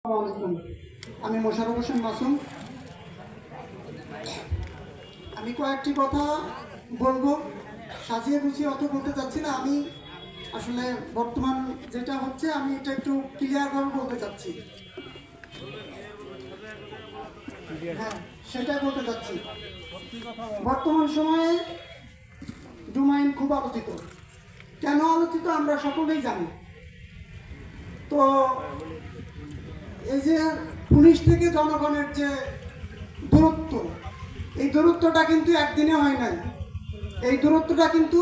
আমি মোশাররফ হোসেন মাসুম। আমি কয়েকটি কথা বলবো, সাজিয়ে গুছিয়ে অত বলতে চাচ্ছি না। আমি আসলে বর্তমান যেটা হচ্ছে আমি এটা একটু ক্লিয়ারভাবে বলতে চাচ্ছি। হ্যাঁ, সেটাই বলতে চাচ্ছি। বর্তমান সময়ে ডোমাইন খুব আলোচিত। কেন আলোচিত আমরা সকলেই জানি। তো এই যে পুলিশ থেকে জনগণের যে দূরত্ব, এই দূরত্বটা কিন্তু একদিনে হয় নাই। এই দূরত্বটা কিন্তু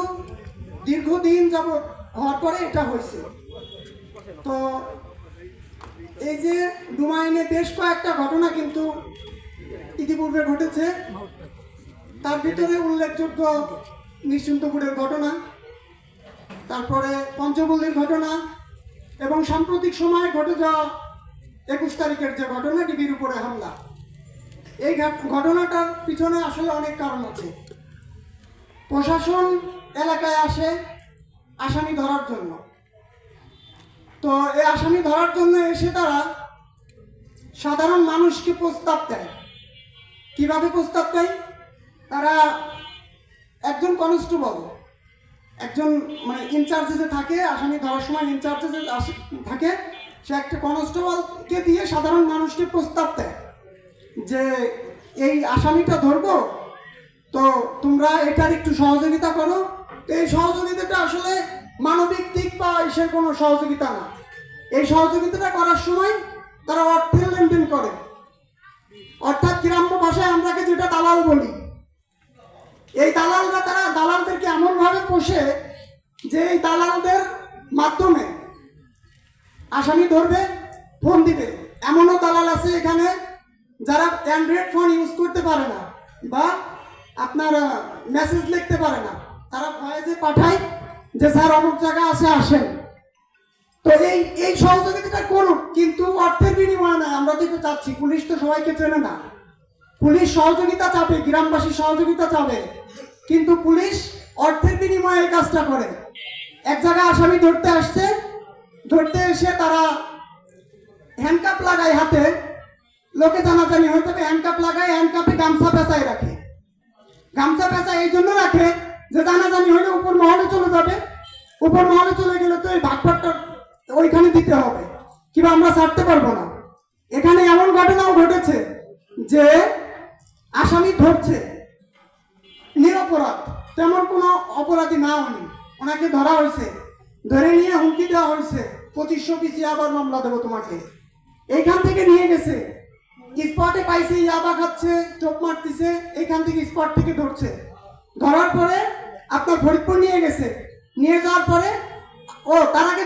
দীর্ঘদিন যাবৎ হওয়ার পরে এটা হয়েছে। তো এই যে ডোমাইনে বেশ কয়েকটা ঘটনা কিন্তু ইতিপূর্বে ঘটেছে। তার ভিতরে উল্লেখযোগ্য নিশ্চিন্তপুরের ঘটনা, তারপরে পঞ্চপল্লীর ঘটনা এবং সাম্প্রতিক সময়ে ঘটে যাওয়া 21 তারিখের যে ঘটনা, ডিবির উপরে হামলা। এই ঘটনাটার পিছনে আসলে অনেক কারণ আছে। প্রশাসন এলাকায় আসে আসামি ধরার জন্য। তো এই আসামি ধরার জন্য এসে তারা সাধারণ মানুষকে প্রস্তাব দেয়। কিভাবে প্রস্তাব দেয়? তারা একজন কনস্টেবল, একজন মানে ইনচার্জে যে থাকে, আসামি ধরার সময় ইনচার্জে যে থাকে, সে একটা কনস্টেবলকে দিয়ে সাধারণ মানুষকে প্রস্তাব দেয় যে এই আসামিটা ধরবো, তো তোমরা এটার একটু সহযোগিতা করো। তো এই সহযোগিতাটা আসলে মানবিক দিক বা এসের কোনো সহযোগিতা না। এই সহযোগিতাটা করার সময় তারা অর্থের লেনদেন করে, অর্থাৎ গ্রাম্য ভাষায় আমরাকে যেটা দালাল বলি। এই দালালরা তারা দালালদেরকে এমনভাবে পোষে যে এই দালালদের মাধ্যমে আসামি ধরবে, ফোন দিবে। এমনও দালাল আছে এখানে যারা অ্যান্ড্রয়েড ফোন ইউজ করতে পারে না বা আপনার মেসেজ লিখতে পারে না, তারা ভয়েসে পাঠায় যে স্যার অমুক জায়গা আছে, আসেন। তো এই সহযোগিতাটা করুক, কিন্তু অর্থের বিনিময়ে নয়। আমরা তো চাচ্ছি, পুলিশ তো সবাইকে চেনে না। পুলিশ সহযোগিতা চাবে, গ্রামবাসী সহযোগিতা চাবে, কিন্তু পুলিশ অর্থের বিনিময়ে এই কাজটা করে। এক জায়গায় আসামি ধরতে আসছে, ধরতে এসে তারা হ্যান্ডকাপ লাগায় হাতে, লোকে জানাজানি হয়ে যাবে, হ্যান্ডকাপ লাগায়, হ্যান্ডকাপে গামছা পেঁচায় রাখে। গামছা পেঁচা এই জন্য রাখে যে জানাজানি হলে উপর মহলে চলে যাবে, উপর মহলে চলে গেলে তো এই ভাগভাগটা ওইখানে দিতে হবে, কিংবা আমরা ছাড়তে পারবো না। এখানে এমন ঘটনাও ঘটেছে যে আসামি ধরছে নিরপরাধ, তেমন কোনো অপরাধী না, উনি ওনাকে ধরা হয়েছে, ধরে নিয়ে হুমকি দেওয়া হয়েছে 2500 পিছিয়ে আবার মামলা দেবো তোমাকে। এইখান থেকে নিয়ে গেছে, স্পটে পাইছে, ইয়াবা খাচ্ছে, চোখ মারতেছে, এইখান থেকে স্পট থেকে ধরছে। ধরার পরে আপনার ফরিদপুর নিয়ে গেছে, নিয়ে যাওয়ার পরে তার আগে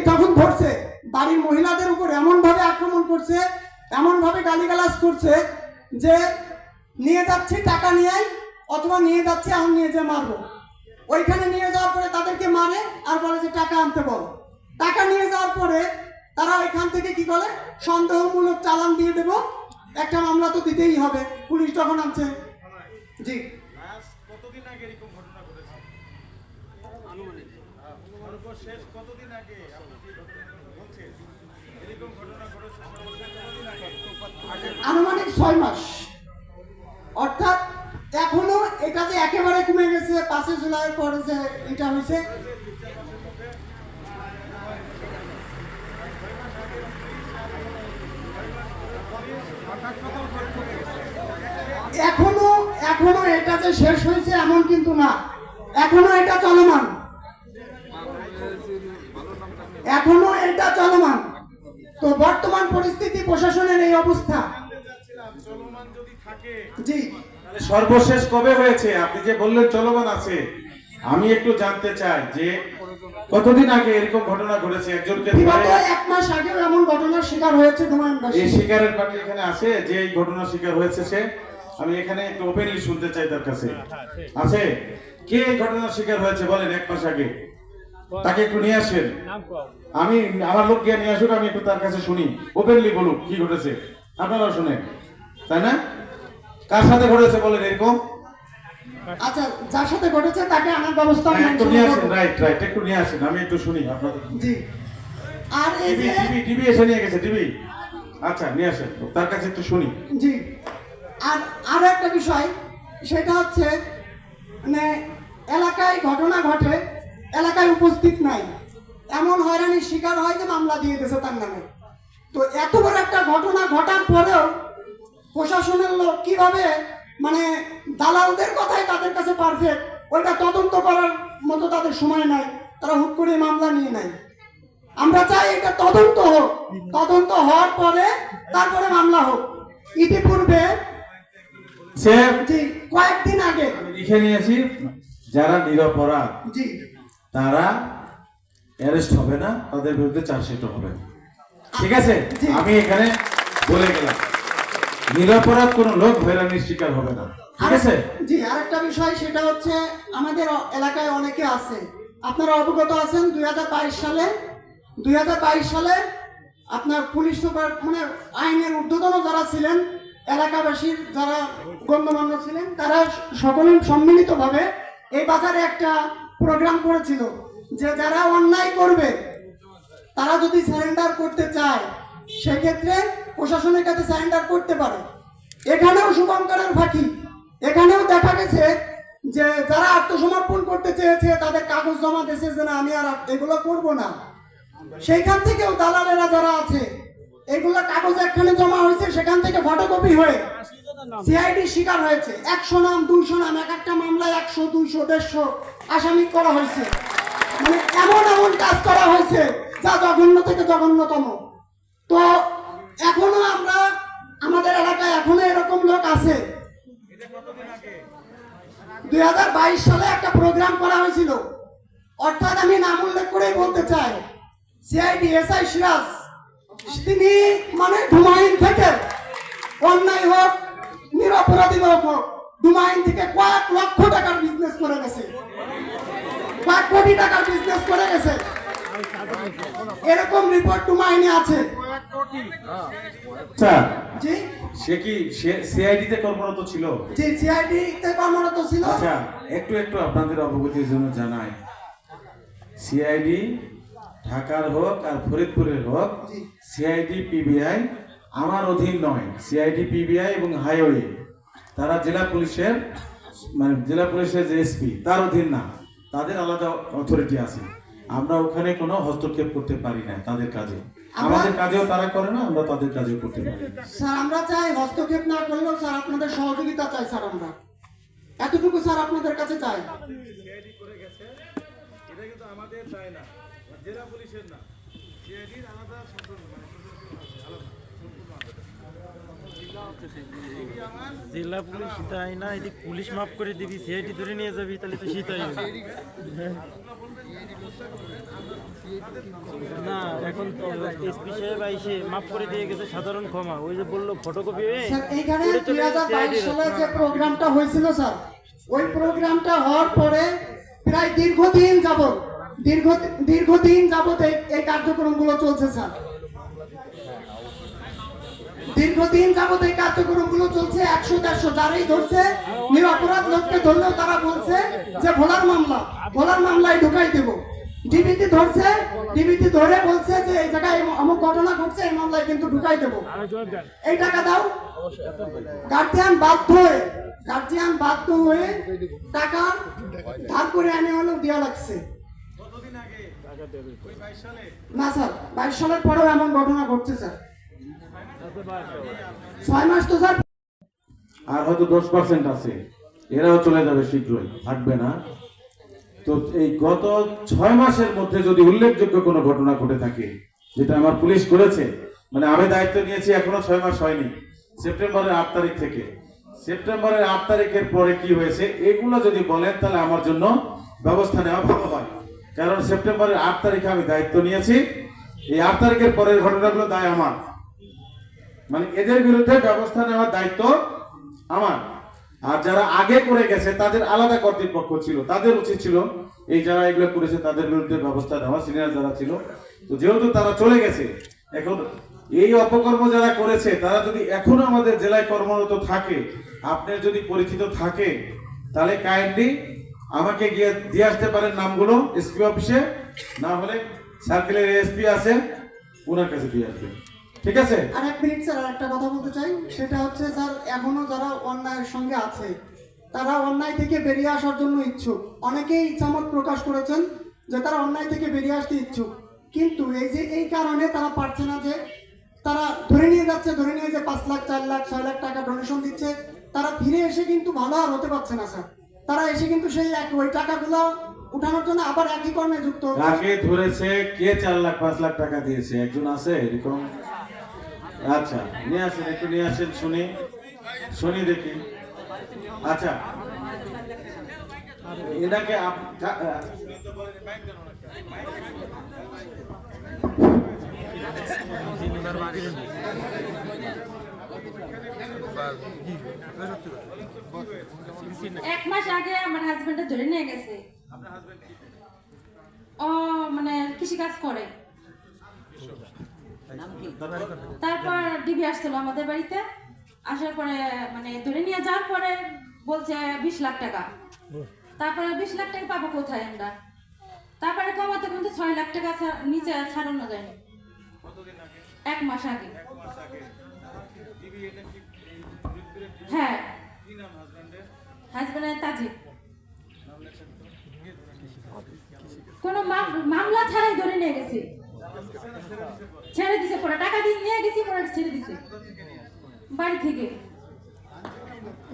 যখন ধরছে, বাড়ির মহিলাদের উপর এমনভাবে আক্রমণ করছে, এমনভাবে গালিগালাজ করছে যে নিয়ে যাচ্ছি টাকা নিয়ে, অথবা নিয়ে যাচ্ছে এখন নিয়ে যে মারবো। ওইখানে নিয়ে যাওয়ার পরে তাদেরকে মারে আর বলে যে টাকা আনতে বল। টাকা নিয়ে যাওয়ার পরে তারা ওইখান থেকে কি করে, সন্দেহমূলক চালান দিয়ে দেবো, একটা মামলা তো দিতেই হবে। পুলিশ যখন আনছে। জি, কতদিন আগে এরকম ঘটনা ঘটেছে? সর্বশেষ কতদিন আগে বলছে এরকম ঘটনা ঘটেছে? আনুমানিক 6 মাস। অর্থাৎ এখনো এটা যে একেবারে কমে গেছে, 5 জুলাইয়ের পরে যে এটা হয়েছে, এখনো এটা যে শেষ হয়েছে এমন কিন্তু না, এখনো এটা চলমান, এখনো এটা চলমান। তো বর্তমান পরিস্থিতি, প্রশাসনের এই অবস্থা। জি, সর্বশেষ কবে হয়েছে? আপনি যে বললেন চলমান আছে, আমি একটু জানতে চাই যে কতদিন আগে এরকম ঘটনা ঘটেছে? একজনকে বিগত 1 মাস আগেও এমন ঘটনার শিকার হয়েছে ডোমাইনবাসী। এই শিকারের পার্টি এখানে আছে, যে এই ঘটনার শিকার হয়েছে সে, আমি এখানে একটু ওপেনলি শুনতে চাই তার কাছে। আছে কে এই ঘটনার শিকার হয়েছে বলেন 1 মাস আগে? তাকে একটু নিয়ে আসেন, আমি আমার লোক গিয়ে নিয়ে আসুন, আমি একটু তার কাছে শুনি, ওপেনলি বলুক কি ঘটেছে, আপনারাও শুনেন, তাই না? কার সাথে ঘটেছে বলেন এরকম? আচ্ছা, যার সাথে ঘটেছে তাকে আনার ব্যবস্থা একটু নিয়ে আসেন। রাইট, একটু নিয়ে আসেন, আমি একটু শুনি আপনাদের। জি, আর এই যে টিভি এসে নিয়ে গেছে, টিভি আচ্ছা নিয়ে আসেন, তার কাছে একটু শুনি। জি, আর আরো একটা বিষয়, সেটা হচ্ছে মানে এলাকায় ঘটনা ঘটে, এলাকায় উপস্থিত নাই, এমন হয়রানির শিকার হয় যে মামলা দিয়ে দিয়েছে তার নামে। তো এত বড় একটা ঘটনা ঘটার পরেও প্রশাসনের লোক কিভাবে মানে দালালদের কথাই তাদের কাছে পারফেক্ট, ওইটা তদন্ত করার মতো তাদের সময় নাই, তারা হুট করে মামলা নিয়ে নেয়। আমরা চাই এটা তদন্ত হোক, তদন্ত হওয়ার পরে তারপরে মামলা হোক। ইতিপূর্বে সে জি কয়েকদিন আগে আমি লিখে নিয়েছি, যারা নিরপরাধ জি তারা অ্যারেস্ট হবে না, তাদের বিরুদ্ধে চার্জশিট হবে। ঠিক আছে, জি। আমি এখানে বলে গেলাম নিরপরাধ কোন লোক হয়রানির শিকার হবে না। ঠিক আছে, জি, আরেকটা বিষয় সেটা হচ্ছে আমাদের এলাকায় অনেকে আছে, আপনারা অবগত আছেন 2022 সালে আপনার পুলিশ সুপার মানে আইনের ঊর্ধ্বতন যারা ছিলেন, এলাকাবাসীর যারা গণ্যমান্য ছিলেন, তারা সকলে সম্মিলিতভাবে এই বাজারে একটা প্রোগ্রাম করেছিল যে যারা অন্যায় করবে তারা যদি সারেন্ডার করতে চায় সেক্ষেত্রে প্রশাসনের কাছে সারেন্ডার করতে পারে। এখানেও শুভঙ্করের ফাঁকি, এখানেও দেখা গেছে যে যারা আত্মসমর্পণ করতে চেয়েছে তাদের কাগজ জমা দিয়েছে যে না আমি আর এগুলো করব না, সেইখান থেকেও দালালেরা যারা আছে এগুলো কাগজ একখানে জমা হয়েছে, সেখান থেকে ফটোকপি হয়ে সিআইডি শিকার হয়েছে। 100 নাম 200 নাম, এক একটা মামলায় 100 200 150 আসামি করা হয়েছে। মানে এমন এমন কাজ করা হয়েছে যা জঘন্য থেকে জঘন্যতম। তো এখনো আমরা আমাদের এলাকায় এখনো এরকম লোক আছে। 2022 সালে একটা প্রোগ্রাম করা হয়েছিল, অর্থাৎ আমি নাম উল্লেখ করে বলতে চাই সিআইডি এসআই সিরাজ, তিনি মানে ডুমাইন থেকে অন্যায় হোক নিরপরাধী লোক হোক ডুমাইন থেকে কয়েক লক্ষ টাকার বিজনেস করে গেছে, কয়েক কোটি টাকার বিজনেস করে গেছে, এরকম রিপোর্ট ডুমাইনে আছে। আচ্ছা জি সে কি সিআইডি তে কর্মরত ছিল? জি, সিআইডি তে কর্মরত ছিল। আচ্ছা একটু আপনাদের অবগতির জন্য জানাই, সিআইডি ঢাকার হোক আর ফরিদপুরের হোক, জি। সিআইডি পিবিআই আমার অধীন নয়। সিআইডি পিবিআই এবং হাইওয়ে তারা জেলা পুলিশের মানে জেলা পুলিশের যে এসপি তার অধীন না, তাদের আলাদা অথরিটি আছে। আমরা ওখানে কোনো হস্তক্ষেপ করতে পারি না তাদের কাজে, আমাদের কাজেও তারা করে না, আমরা তাদের কাজেও করতে পারি না। স্যার আমরা চাই হস্তক্ষেপ না করলেও স্যার আপনাদের সহযোগিতা চাই স্যার, আমরা এতটুকু স্যার আপনাদের কাছে চাই। জেলা পুলিশ তাই না, এদিক পুলিশ মাফ করে দিবি, সিআইডি ধরে নিয়ে যাবি, তাহলে তো সেটাই হবে। না এখন তো এসপি সাহেব আইসে মাফ করে দিয়ে গেছে, সাধারণ ক্ষমা, ওই যে বললো ফটোকপি স্যার এইখানে 2022 সালে যে প্রোগ্রামটা হয়েছিল স্যার, ওই প্রোগ্রামটা হওয়ার পরে প্রায় দীর্ঘদিন যাবত এই কার্যক্রমগুলো চলছে স্যার, দীর্ঘদিন যাবত এই কার্যক্রমগুলো চলছে। 100-150 যারাই ধরছে নিরপরাধ লোককে ধরলেও তারা বলছে যে ভোলার মামলায় ঢুকাই দেব। ডিবিটি ধরছে, ডিবিটি ধরে বলছে যে এই জায়গায় অমুক ঘটনা ঘটছে, এই মামলায় কিন্তু ঢুকাই দেব, এই টাকা দাও। গার্জিয়ান বাধ্য হয়ে টাকা ধার করে এনে হলেও দেওয়া লাগছে। না স্যার 22 সালের পরেও এমন ঘটনা ঘটছে স্যার, 6 মাস তো স্যার। আর হয়তো 10% আছে, এরাও চলে যাবে শীঘ্রই, থাকবে না। তো এই গত 6 মাসের মধ্যে যদি উল্লেখযোগ্য কোনো ঘটনা ঘটে থাকে, যেটা আমার পুলিশ করেছে, মানে আমি দায়িত্ব নিয়েছি এখনো 6 মাস হয়নি, সেপ্টেম্বরের 8 তারিখ থেকে, সেপ্টেম্বরের 8 তারিখের পরে কি হয়েছে এগুলো যদি বলেন তাহলে আমার জন্য ব্যবস্থা নেওয়া ভালো হয়। কারণ সেপ্টেম্বরের 8 তারিখে আমি দায়িত্ব নিয়েছি, এই 8 তারিখের পরের ঘটনাগুলো দায় আমার, মানে এদের বিরুদ্ধে ব্যবস্থা নেওয়ার দায়িত্ব আমার। আর যারা আগে করে গেছে তাদের আলাদা কর্তৃপক্ষ ছিল, তাদের উচিত ছিল এই যারা এগুলো করেছে তাদের বিরুদ্ধে ব্যবস্থা নেওয়া, সিনিয়র যারা ছিল। তো যেহেতু তারা চলে গেছে, এখন এই অপকর্ম যারা করেছে তারা যদি এখনো আমাদের জেলায় কর্মরত থাকে, আপনার যদি পরিচিত থাকে, তাহলে কাইন্ডলি আমাকে গিয়ে দিয়ে আসতে পারেন নামগুলো এসপি অফিসে, না হলে সার্কেলের এসপি আছে ওনার কাছে দিয়ে আসবেন। ঠিক আছে? আর 1 মিনিট স্যার, আর একটা কথা বলতে চাই, সেটা হচ্ছে স্যার, এখনো যারা অন্যায়ের সঙ্গে আছে তারা অন্যায় থেকে বেরিয়ে আসার জন্য ইচ্ছুক। অনেকেই ইচ্ছামত প্রকাশ করেছেন যে তারা অন্যায় থেকে বেরিয়ে আসতে ইচ্ছুক, কিন্তু এই কারণে তারা পারছে না, যে তারা ধরে নিয়ে যাচ্ছে, ধরে নিয়ে যে 5 লাখ 4 লাখ 6 লাখ টাকা ডোনেশন দিচ্ছে, তারা ফিরে এসে কিন্তু ভালো আর হতে পারছে না স্যার। তারা এসে কিন্তু সেই ওই টাকাগুলো উঠানোর জন্য আবার একই কর্মে যুক্ত হচ্ছে। কাকে ধরেছে, কে 4 লাখ 5 লাখ টাকা দিয়েছে, একজন আছে এরকম? আচ্ছা, নিয়ে আসেন, একটু নিয়ে আসেন, শুনি দেখি। আচ্ছা, এটাকে এক মাস আগে আমার হাজবেন্ডে ধরে নিয়ে গেছে। ও মানে কৃষি কাজ করে। তারপর ডিবি আসছিল আমাদের বাড়িতে, আসার পরে মানে ধরে নিয়ে যাওয়ার পরে বলছে 20 লাখ টাকা। তারপরে 20 লাখ টাকা পাবো কোথায় আমরা? তারপরে কমাতে কমাতে 6 লাখ টাকা নিচে ছাড়ানো যায়নি। 1 মাস আগে। হ্যাঁ, হাজবেন্ডের তাজিদ। কোনো মামলা ছাড়াই ধরে নিয়ে গেছে, ছেড়ে দিছে, পরে টাকা দিয়ে নিয়ে গেছি, পরে ছেড়ে দিছে বাড়ি থেকে,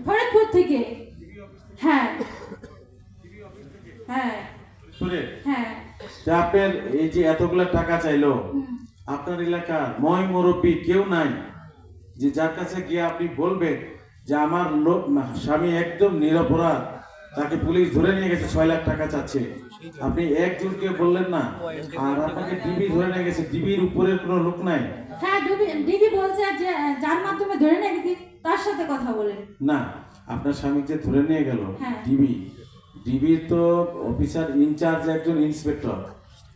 ফরিদপুর থেকে। হ্যাঁ হ্যাঁ হ্যাঁ। আপনার এই যে এতগুলা টাকা চাইলো, আপনার এলাকার ময় মুরব্বী কেউ নাই যে যার কাছে গিয়ে আপনি বলবেন যে আমার লোক স্বামী একদম নিরপরাধ, তাকে পুলিশ ধরে নিয়ে গেছে, 6 লাখ টাকা চাচ্ছে, আপনি একজনকে বললেন না? আর আপনাকে ডিবি ধরে নিয়ে গেছে, ডিবির উপরের কোনো লোক নাই? হ্যাঁ, ডিবি বলছে যে যার মাধ্যমে ধরে নিয়ে গেছি তার সাথে কথা বলেন। না, আপনার স্বামী যে ধরে নিয়ে গেল ডিবির তো অফিসার ইনচার্জ একজন ইন্সপেক্টর,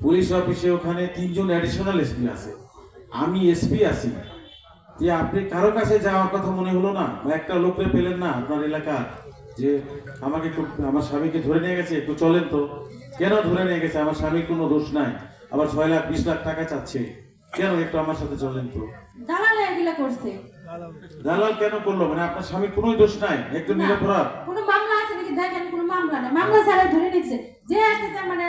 পুলিশ অফিসে ওখানে 3 জন অ্যাডিশনাল এসপি আছে, আমি এসপি আছি, যে আপনি কারো কাছে যাওয়ার কথা মনে হলো না? বা একটা লোককে পেলেন না আপনার এলাকা যে আমাকে একটু, আমার স্বামীকে ধরে নিয়ে গেছে, একটু চলেন তো? কেন ধরে নিয়ে গেছে? আমার স্বামীর কোনো দোষ নাই, আবার 6 লাখ 20 লাখ টাকা চাচ্ছে, কেন? একটু আমার সাথে চলেন তো। দালাল এগুলা করছে। দালাল কেন করলো? মানে আপনার স্বামীর কোনো দোষ নাই, একদম নিরপরাধ? কোনো মামলা আছে নাকি দেখেন? কোনো মামলা নেই, মামলা ছাড়াই ধরে নিচ্ছে। যে আসতেছে মানে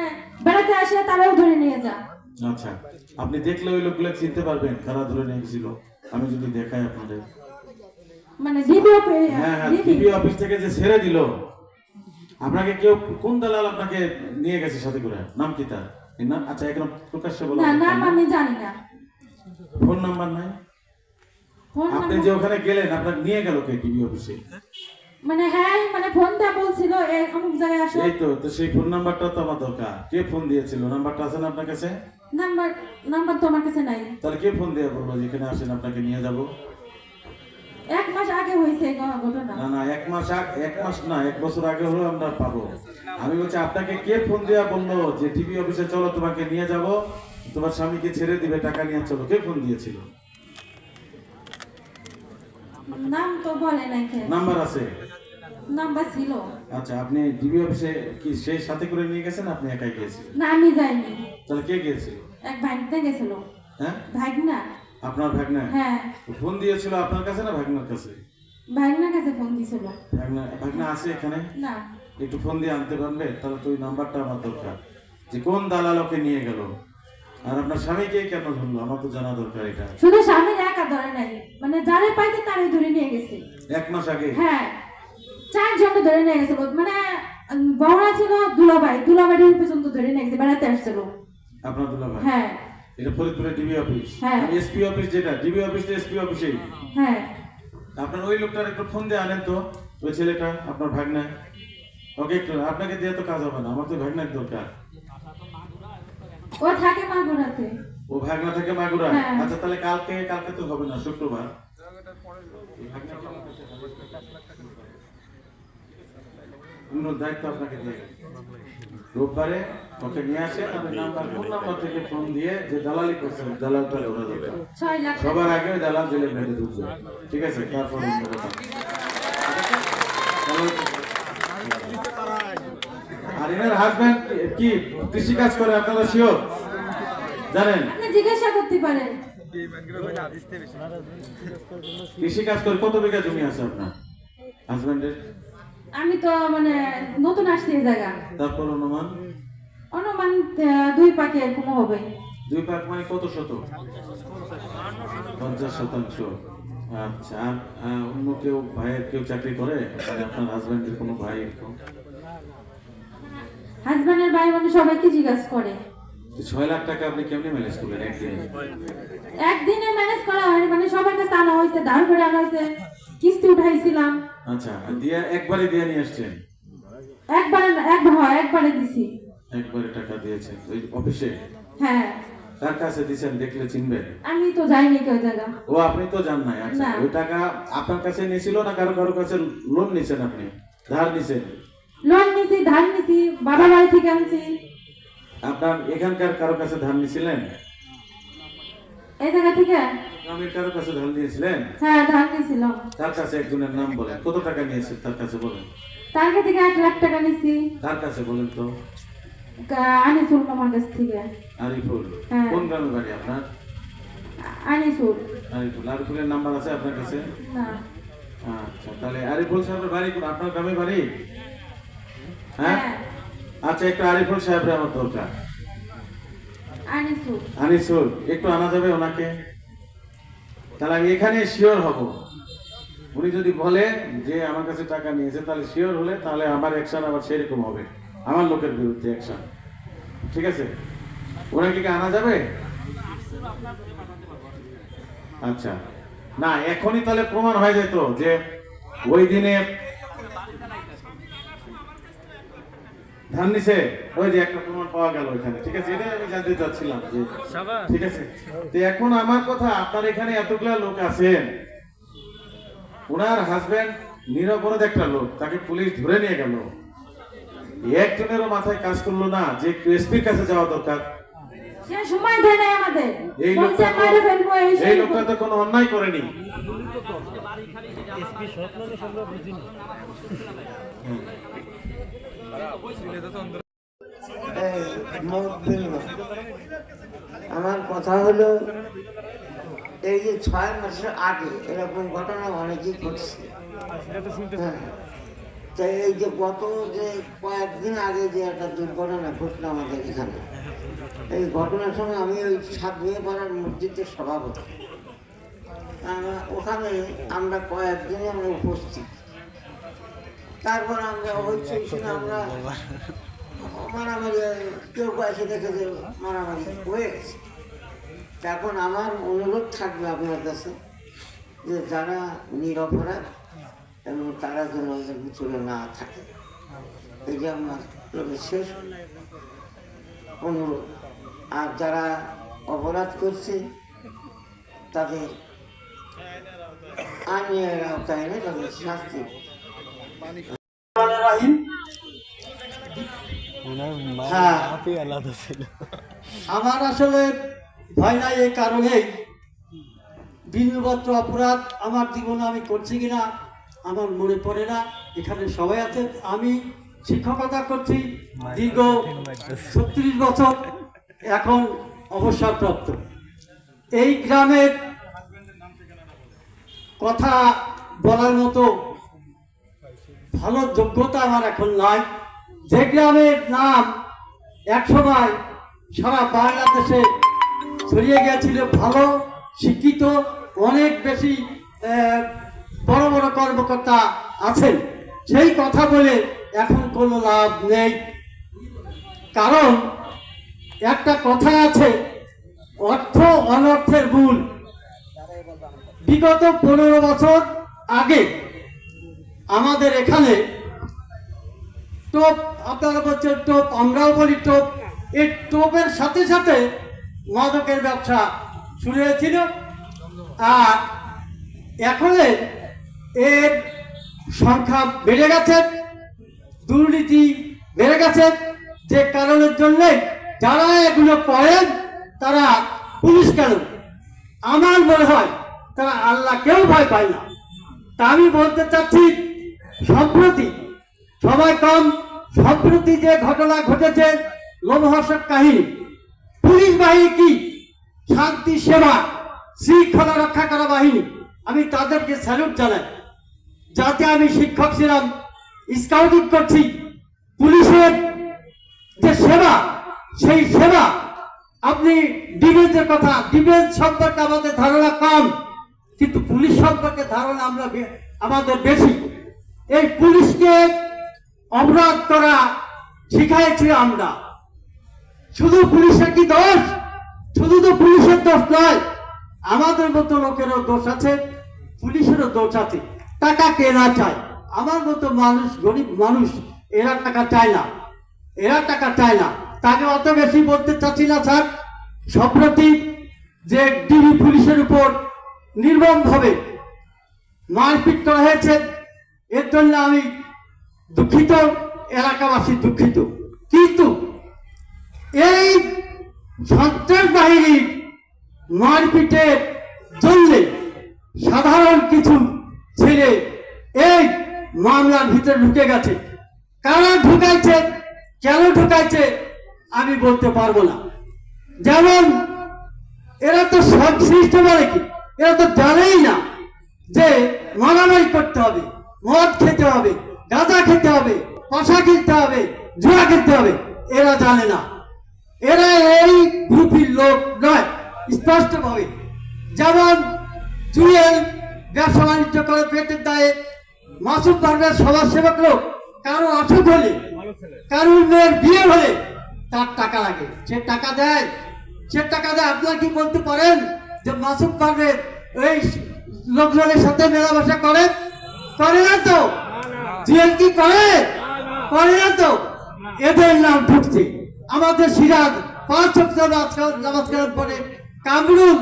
বেড়াতে আসে তারাও ধরে নিয়ে যা। আচ্ছা, আপনি দেখলে ওই লোকগুলো চিনতে পারবেন কারা ধরে নিয়ে গেছিল? আমি যদি দেখাই আপনাদের, মানে হ্যাঁ হ্যাঁ, ডিবি অফিস থেকে যে ছেড়ে দিল আপনাকে, কেউ কোন দালাল আপনাকে নিয়ে গেছে সাথে করে? নাম কি তার? নাম? আচ্ছা, একদম প্রকাশ্যে বলো। না, নাম আমি জানি না। ফোন নাম্বার নাই? আপনি যে ওখানে গেলেন, আপনাকে নিয়ে গেল কে ডিবি অফিসে? মানে হ্যাঁ, মানে ফোন দিয়ে বলছিল অমুক জায়গায় আসো। এই তো সেই ফোন নাম্বারটা তো আমার দরকার। কে ফোন দিয়েছিল? নাম্বারটা আছে না আপনার কাছে? নাম্বার তো আমার কাছে নাই। তাহলে কে ফোন দিয়ে বললো যেখানে আসেন আপনাকে নিয়ে যাব? 1 মাস আগে হয়েছে এই ঘটনা। না না, 1 মাস না, 1 বছর আগে হলো আমরা পাবো। আমি বলছি আপনাকে কে ফোন দিয়া বললো যে ডিবি অফিসে চলো, তোমাকে নিয়ে যাব, তোমার স্বামীকে ছেড়ে দিবে, টাকা নিয়ে চলো? কে ফোন দিয়েছিল? নাম তো বলে নাই। নাম্বার আছে? নাম্বার ছিল। আচ্ছা, আপনি ডিবি অফিসে কি সেই সাথে করে নিয়ে গেছেন, আপনি একাই গিয়েছিলেন? না, আমি যাইনি। তাহলে কে গিয়েছিল? এক ভাগনা গেছিল। হ্যাঁ, ভাগনা। আপনার ভাগনা? হ্যাঁ। ফোন দিয়েছিল আপনার কাছে না ভাগনার কাছে? ভাগনার কাছে ফোন দিছিল। ভাগনা আছে এখানে? না। একটু ফোন দিয়ে আনতে পারবে? তাহলে তো ওই নাম্বারটা আমার দরকার, যে কোন দালালকে নিয়ে গেল, আর আপনার স্বামীকে কেন ধরলো, আমার তো জানা দরকার এটা। শুধু স্বামী একা ধরে নাই, মানে যারে পাইছে তারই ধরে নিয়ে গেছে। 1 মাস আগে? হ্যাঁ, 4 জন ধরে নিয়ে গেছিল। মানে বড়রা ছিল দুলাবাড়ির পর্যন্ত ধরে নিয়ে গেছে, বেড়াতে আসছিল। আপনার দুলাভাই? হ্যাঁ। এটা ফরিদপুরের ডিবি অফিস? হ্যাঁ। এসপি অফিস যেটা, ডিবি অফিস তো এসপি অফিসেই। হ্যাঁ। আপনার ওই লোকটার একটু ফোন দিয়ে আনেন তো, ওই ছেলেটা আপনার ভাগনা, ওকে একটু। আপনাকে দিয়ে তো কাজ হবে না, আমার তো ভাগনার দরকার। ও থাকে মাগুরাতে। ও ভাগনা থাকে মাগুরা? হ্যাঁ। আচ্ছা, তাহলে কালকে তো হবে না, শুক্রবার। দায়িত্ব আপনাকে দিয়ে রোববারে ওকে নিয়ে আসে, আমি কোন নাম্বার থেকে ফোন দিয়ে যে দালালি করছে, দালালটা ধরা দরকার। 6 লাখ। সবার আগে দালাল জেলে ভেটে ঢুকবে, ঠিক আছে? তারপর অন্য কথা। আর এনার হাজবেন্ড কি কৃষি কাজ করে, আপনারা শিওর জানেন? আপনি জিজ্ঞাসা করতে পারেন। কৃষি কাজ করে কত বিঘা জমি আছে আপনার হাজবেন্ডের? আমি তো মানে নতুন আসছি এই জায়গা, তারপর অনুমান অনুমান 2 পাকে এরকম হবে। 2 পাক মানে কত শত? 50%। আচ্ছা, আর অন্য কেউ ভাইয়ের কেউ চাকরি করে? মানে আপনার হাজবেন্ডের কোনো ভাই এরকম? হাজবেন্ডের ভাই মানে সবাই কৃষি কাজ করে। 6 লাখ টাকা আপনি কেমনে ম্যানেজ করলেন একদিনে? একদিনে ম্যানেজ করা হয় মানে সবার কাছে আনা হয়েছে, ধার করে আনা হয়েছে, কিস্তি উঠাইছিলাম। আচ্ছা, আর দিয়ে একবারে দিয়ে নিয়ে আসছেন? একবারে দিছি। একবারে টাকা দিয়েছেন ওই অফিসে? হ্যাঁ। কার কাছে দিয়েছেন দেখলে চিনবেন? আমি তো যাইনি কেউ জায়গা। ও, আপনি তো জান নাই। আচ্ছা, না। ওই টাকা আপনার কাছে নিয়েছিল না কারো কাছে লোন নিছেন? আপনি ধার নিছেন? লোন নিছি, ধার নিছি, বাবা বাড়ি থেকে আনছি। আপনার এখানকার কারো কাছে ধার নিছিলেন? এই জায়গা থেকে? গ্রামের কারো কাছে ধার নিয়েছিলেন? হ্যাঁ, ধার নিছিলাম। তার কাছে একজনের নাম বলেন, কত টাকা নিয়েছেন তার কাছে বলেন? তার কাছ থেকে 8 লাখ টাকা নিছি। তার কাছে বলেন তো। আনিসুল মামার কাছ থেকে। আরিফুল? হ্যাঁ। কোন গ্রামে বাড়ি আপনার? আনিসুল। আরিফুলের নাম্বার আছে আপনার কাছে? না। আচ্ছা, তাহলে আরিফুল সাহেবের বাড়ি কোন? আপনার গ্রামে বাড়ি? হ্যাঁ। হ্যাঁ। আচ্ছা, একটু আরিফুল সাহেবের আমার দরকার। আনিসুল। আনিসুল, একটু আনা যাবে ওনাকে? তাহলে আমি এখানে শিওর হব। উনি যদি বলে যে আমার কাছে টাকা নিয়েছে, তাহলে শিওর হলে তাহলে আমার অ্যাকশন আবার সেরকম হবে, আমার লোকের বিরুদ্ধে অ্যাকশন। ঠিক আছে, ওনাকে কি আনা যাবে? আচ্ছা, না এখনই তাহলে প্রমাণ হয়ে যেত যে ওই দিনে ধান নিছে, ওই যে একটা প্রমাণ পাওয়া গেল এখানে। ঠিক আছে, এটাই আমি জানতে চাচ্ছিলাম যে ঠিক আছে। তো এখন আমার কথা, আপনার এখানে এতগুলা লোক আছেন, ওনার হাজবেন্ড নিরপরাধ একটা লোক, তাকে পুলিশ ধরে নিয়ে গেল, একজনেরও মাথায় কাজ করলো না যে এসপির কাছে যাওয়া দরকার? সে সময় দেয় না আমাদের। এই বলছে লোকটা মাইরে ফেলবো, এই লোকটা তো কোনো অন্যায় করেনি। এসপি স্বপ্নকে আমরা বুঝিনি। আমার কথা হলো, এই যে 6 মাসের আগে এরকম ঘটনা অনেকই ঘটছে। হ্যাঁ, তো এই যে গত যে কয়েকদিন আগে যে একটা দুর্ঘটনা ঘটলো আমাদের এখানে, এই ঘটনার সময় আমি ওই 7 মেয়ে পাড়ার মসজিদের সভাপতি। ওখানে আমরা কয়েকদিনে আমরা উপস্থিত। তারপর আমরা হইচই শুনে আমরা মারামারি, কেউ এসে দেখে যে মারামারি হয়ে গেছে। এখন আমার অনুরোধ থাকবে আপনার কাছে যে যারা নিরপরাধ এবং তারা যেন এর ভিতরে না থাকে, এই যে আমার শেষ অনুরোধ। আর যারা অপরাধ করছে তাদের আইনের আওতায় এনে তাদের শাস্তি। হ্যাঁ, আমার আসলে ভয় নাই এই কারণেই, বিন্দুমাত্র অপরাধ আমার জীবনে আমি করছি কিনা আমার মনে পড়ে না। এখানে সবাই আছে, আমি শিক্ষকতা করছি দীর্ঘ 36 বছর, এখন অবসরপ্রাপ্ত। এই গ্রামের কথা বলার মতো ভালো যোগ্যতা আমার এখন নাই। যে গ্রামের নাম একসময় সারা বাংলাদেশে ছড়িয়ে গিয়েছিল, ভালো শিক্ষিত, অনেক বেশি বড় বড় কর্মকর্তা আছেন, সেই কথা বলে এখন কোনো লাভ নেই। কারণ একটা কথা আছে, অর্থ অনর্থের ভুল। বিগত 15 বছর আগে আমাদের এখানে টোপ, আপনারা বলছেন টোপ, আমরাও বলি টোপ, এই টোপের সাথে সাথে মাদকের ব্যবসা শুরু হয়েছিল। আর এখন এর সংখ্যা বেড়ে গেছে, দুর্নীতি বেড়ে গেছে, যে কারণের জন্যে যারা এগুলো করেন তারা পুলিশ কেন, আমার মনে হয় তারা আল্লাহকেও ভয় পায় না। তা আমি বলতে চাচ্ছি, সম্প্রতি সময় কম, সম্প্রতি যে ঘটনা ঘটেছে লোমহর্ষক কাহিনী, পুলিশ বাহিনী কি শান্তি সেবা শৃঙ্খলা রক্ষা করা বাহিনী, আমি তাদেরকে স্যালুট জানাই। যাতে আমি শিক্ষক ছিলাম, স্কাউটিং করছি, পুলিশের যে সেবা, সেই সেবা, আপনি ডিফেন্সের কথা, ডিফেন্স সম্পর্কে আমাদের ধারণা কম, কিন্তু পুলিশ সম্পর্কে ধারণা আমাদের বেশি। এই পুলিশকে অপরাধ করা শিখাইছি আমরা। শুধু পুলিশের কি দোষ? শুধু তো পুলিশের দোষ নয়, আমাদের মতো লোকেরও দোষ আছে, পুলিশেরও দোষ আছে। টাকা কে না চায়? আমার মতো মানুষ, গরিব মানুষ, এরা টাকা চায় না, এরা টাকা চায় না। তাকে অত বেশি বলতে চাচ্ছি না স্যার। সম্প্রতি যে ডিবি পুলিশের উপর নির্মমভাবে মারপিট করা হয়েছে, এর জন্য আমি দুঃখিত, এলাকাবাসী দুঃখিত। কিন্তু এই সন্ত্রাস বাহিনীর মারপিটের জন্য সাধারণ কিছু ছেলে এই মামলার ভিতরে ঢুকে গেছে। কারা ঢুকাইছে, কেন ঢুকাইছে আমি বলতে পারবো না। যেমন এরা তো সংশ্লিষ্ট বলে কি, এরা তো জানেই না যে মারামারি করতে হবে, মদ খেতে হবে, গাঁজা খেতে হবে, পাশা খেলতে হবে, জুয়া খেলতে হবে, এরা জানে না। এরা এই গ্রুপের লোক নয় স্পষ্টভাবে। যেমন জুয়েল ব্যবসা বাণিজ্য করে পেটের দায়ে, মাসুদ পারভেজ সমাজসেবক লোক, কারো অসুখ হলে, কারোর মেয়ের বিয়ে হলে তার টাকা লাগে, সে টাকা দেয়, সে টাকা দেয়। আপনারা কি বলতে পারেন যে মাসুদ পারভেজ এই লোকজনের সাথে মেলামেশা করে? করে না তো। জুয়েল কি করে? করে না তো। এদের নাম ঢুকছে। আমাদের সিরাজ 5 ওয়াক্ত নামাজ কালাম পড়ে, কামরুল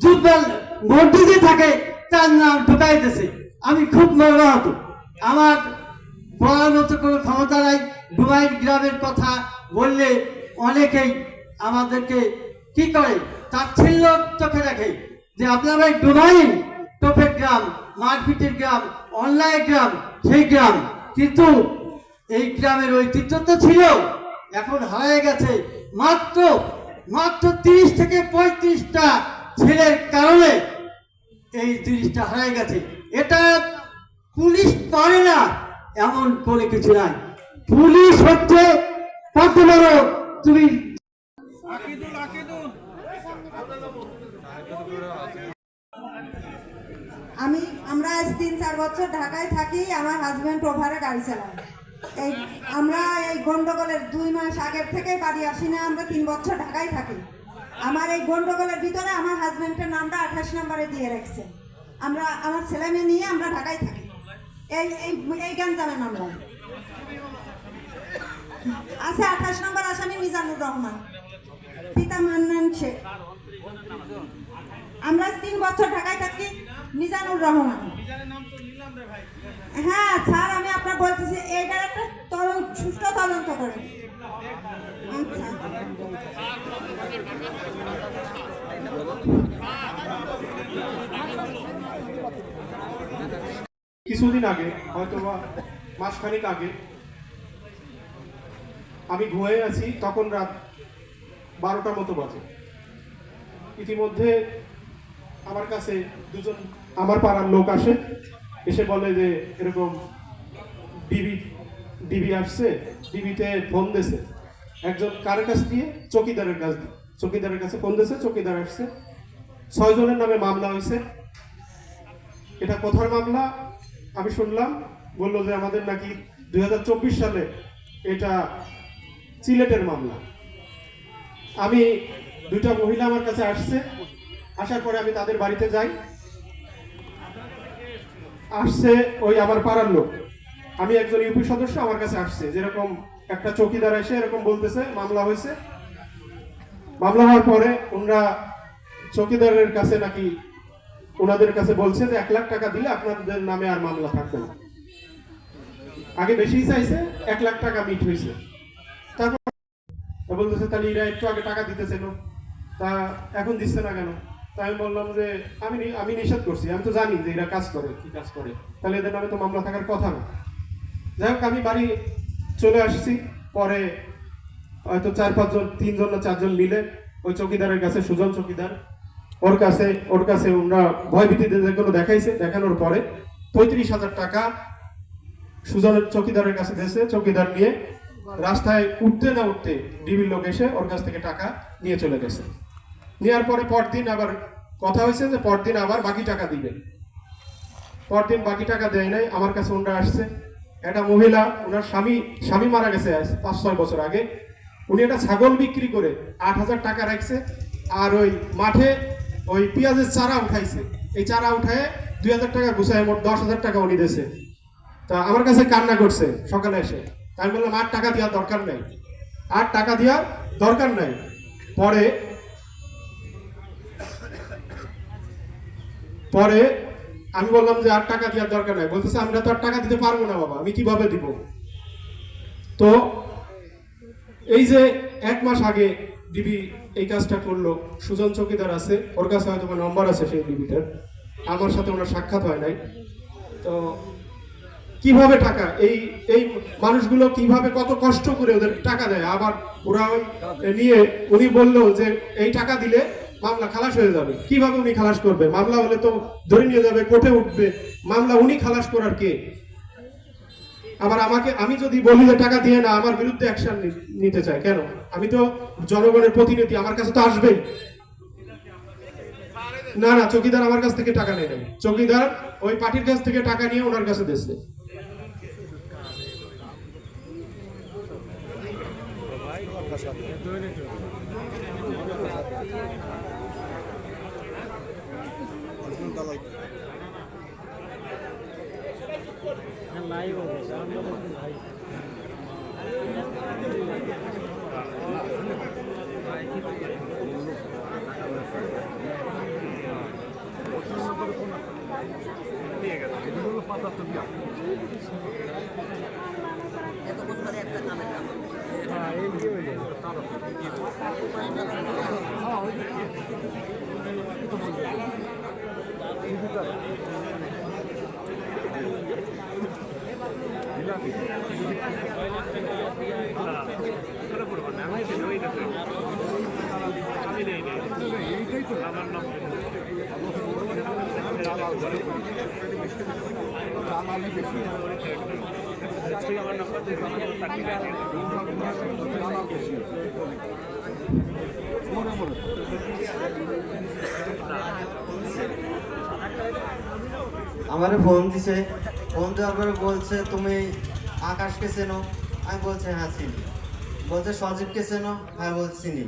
জুব্বেল মসজিদে থাকে, তার নাম ঢুকাই দিয়েছে। আমি খুব মর্মাহত। আমার বলার মতো কোনো ক্ষমতা নাই। ডুবাই গ্রামের কথা বললে অনেকেই আমাদেরকে কি করে, তাচ্ছিল্য চোখে দেখে যে আপনারা ডুবাই টোপের গ্রাম, মারপিটের গ্রাম, অন্যায় গ্রাম, সেই গ্রাম। কিন্তু এই গ্রামের ঐতিহ্য তো ছিল, এখন হারিয়ে গেছে। মাত্র 30 থেকে 35টা ছেলের কারণে এই জিনিসটা হারিয়ে গেছে। এটা পুলিশ পারে না এমন করে কিছু নাই। পুলিশ হচ্ছে কত বড়, তুমি আমরা আজ 3-4 বছর ঢাকায় থাকি। আমার হাজবেন্ড ওভারে গাড়ি চালায়। আমরা এই গন্ডগোলের 2 মাস আগের থেকে বাড়ি আসি না। আমরা 3 বছর ঢাকায় থাকি। আমার এই গন্ডগোলের ভিতরে আমার হাজবেন্ডের নামটা 28 নম্বরে দিয়ে রাখছে। আমার ছেলে মেয়ে নিয়ে আমরা ঢাকায় থাকি। এই গঞ্জামের মামলা আছে। 28 নম্বর আসামি মিজানুর রহমান, পিতা মান্নান শেখ। আমরা 3 বছর ঢাকায় থাকি। মিজানুর রহমান, হ্যাঁ স্যার, আমি আপনার বলতেছি এইটার একটা সুষ্ঠু তদন্ত করে। আচ্ছা, কিছুদিন আগে, হয়তো বা মাসখানেক আগে, আমি ঘুমিয়ে আছি, তখন রাত 12টার মতো বাজে। ইতিমধ্যে আমার কাছে দুজন আমার পাড়ার লোক আসে, এসে বলে যে এরকম ডিবি আসছে, ডিবিতে ফোন দিয়েছে একজন। কার কাছ দিয়ে? চকিদারের কাছে ফোন দিয়েছে, চকিদার আসছে। 6 জনের নামে মামলা হয়েছে। এটা কোথার মামলা আমি শুনলাম, বললো যে আমাদের নাকি 2024 সালে এটা সিলেটের মামলা। আমি 2টা মহিলা আমার কাছে আসছে, আসার পরে আমি তাদের বাড়িতে যাই। আসছে ওই আমার পাড়ার লোক, আমি একজন ইউপি সদস্য, আমার কাছে আসছে যেরকম একটা চৌকিদার এসে এরকম বলতেছে মামলা হয়েছে। মামলা হওয়ার পরে ওনারা চৌকিদারের কাছে নাকি ওনাদের কাছে বলছে যে 1 লাখ টাকা দিলে আপনাদের নামে আর মামলা থাকবে না। আগে বেশি চাইছে, 1 লাখ টাকা মিট হয়েছে। তারপর বলতেছে তাহলে এরা একটু আগে টাকা দিতেছিল, তা এখন দিচ্ছে না কেন? তাই আমি বললাম যে আমি নিষেধ করছি, আমি তো জানি যে এরা কাজ করে, কি কাজ করে, তাহলে এদের নামে তো মামলা থাকার কথা না। যাই হোক, আমি বাড়ি চলে আসছি। পরে হয়তো 4-5 জন, 3 জন না 4 জন মিলে ওই চৌকিদারের কাছে, সুজন চৌকিদার, ওর কাছে ওরা ভয়ভীতি যেগুলো দেখাইছে, দেখানোর পরে 35,000 টাকা সুজনের চৌকিদারের কাছে দিয়েছে। চৌকিদার নিয়ে রাস্তায় উঠতে না উঠতে ডিবির লোক এসে ওর কাছ থেকে টাকা নিয়ে চলে গেছে। নেওয়ার পরে পরদিন আবার কথা হয়েছে যে পরদিন আবার বাকি টাকা দিবে। পরদিন বাকি টাকা দেয় নাই। আমার কাছে ওনারা আসছে, একটা মহিলা, ওনার স্বামী মারা গেছে 5-6 বছর আগে। উনি একটা ছাগল বিক্রি করে 8,000 টাকা রাখছে, আর ওই মাঠে ওই পেঁয়াজের চারা উঠাইছে। এই চারা উঠায় 2,000 টাকা গুছায় মোট 10,000 টাকা উনি দিয়েছে। তা আমার কাছে কান্না করছে সকালে এসে। আমি বললাম আর টাকা দেওয়ার দরকার নাই, আর টাকা দেওয়ার দরকার নাই। পরে আমি বললাম যে আর টাকা দেওয়ার দরকার নাই। বলতেছে আমরা তো আর টাকা দিতে পারবো না বাবা, আমি কিভাবে দিব। তো এই যে 1 মাস আগে ডিবি এই কাজটা করলো, সুজন চৌকিদার আছে, ওর কাছে হয়তো নম্বর আছে সেই ডিবিটার, আমার সাথে ওনার সাক্ষাৎ হয় নাই। তো কিভাবে টাকা এই মানুষগুলো কিভাবে কত কষ্ট করে ওদের টাকা দেয়, আবার ওরা ওই নিয়ে উনি বললো যে এই টাকা দিলে মামলা খালাস হয়ে যাবে। কিভাবে উনি খালাস করবে? মামলা হলে তো ধরে নিয়ে যাবে, কোর্টে উঠবে, মামলা উনি খালাস করার কে? আবার আমি যদি বলি যে টাকা দিয়ে না, আমার বিরুদ্ধে অ্যাকশন নিতে চায় কেন? আমি তো জনগণের প্রতিনিধি, আমার কাছে তো আসবেই। না, চৌকিদার আমার কাছ থেকে টাকা নেই নাই। চৌকিদার ওই পার্টির কাছ থেকে টাকা নিয়ে ওনার কাছে দিয়েছে। লাইভ হবে ভাই। আমারে ফোন দিছে, ফোন দেওয়ার পরে বলছে তুমি আকাশকে চেনো? আমি বলছি হ্যাঁ চিনি। বলছে সজীবকে চেনো? হ্যাঁ বলছি চিনি।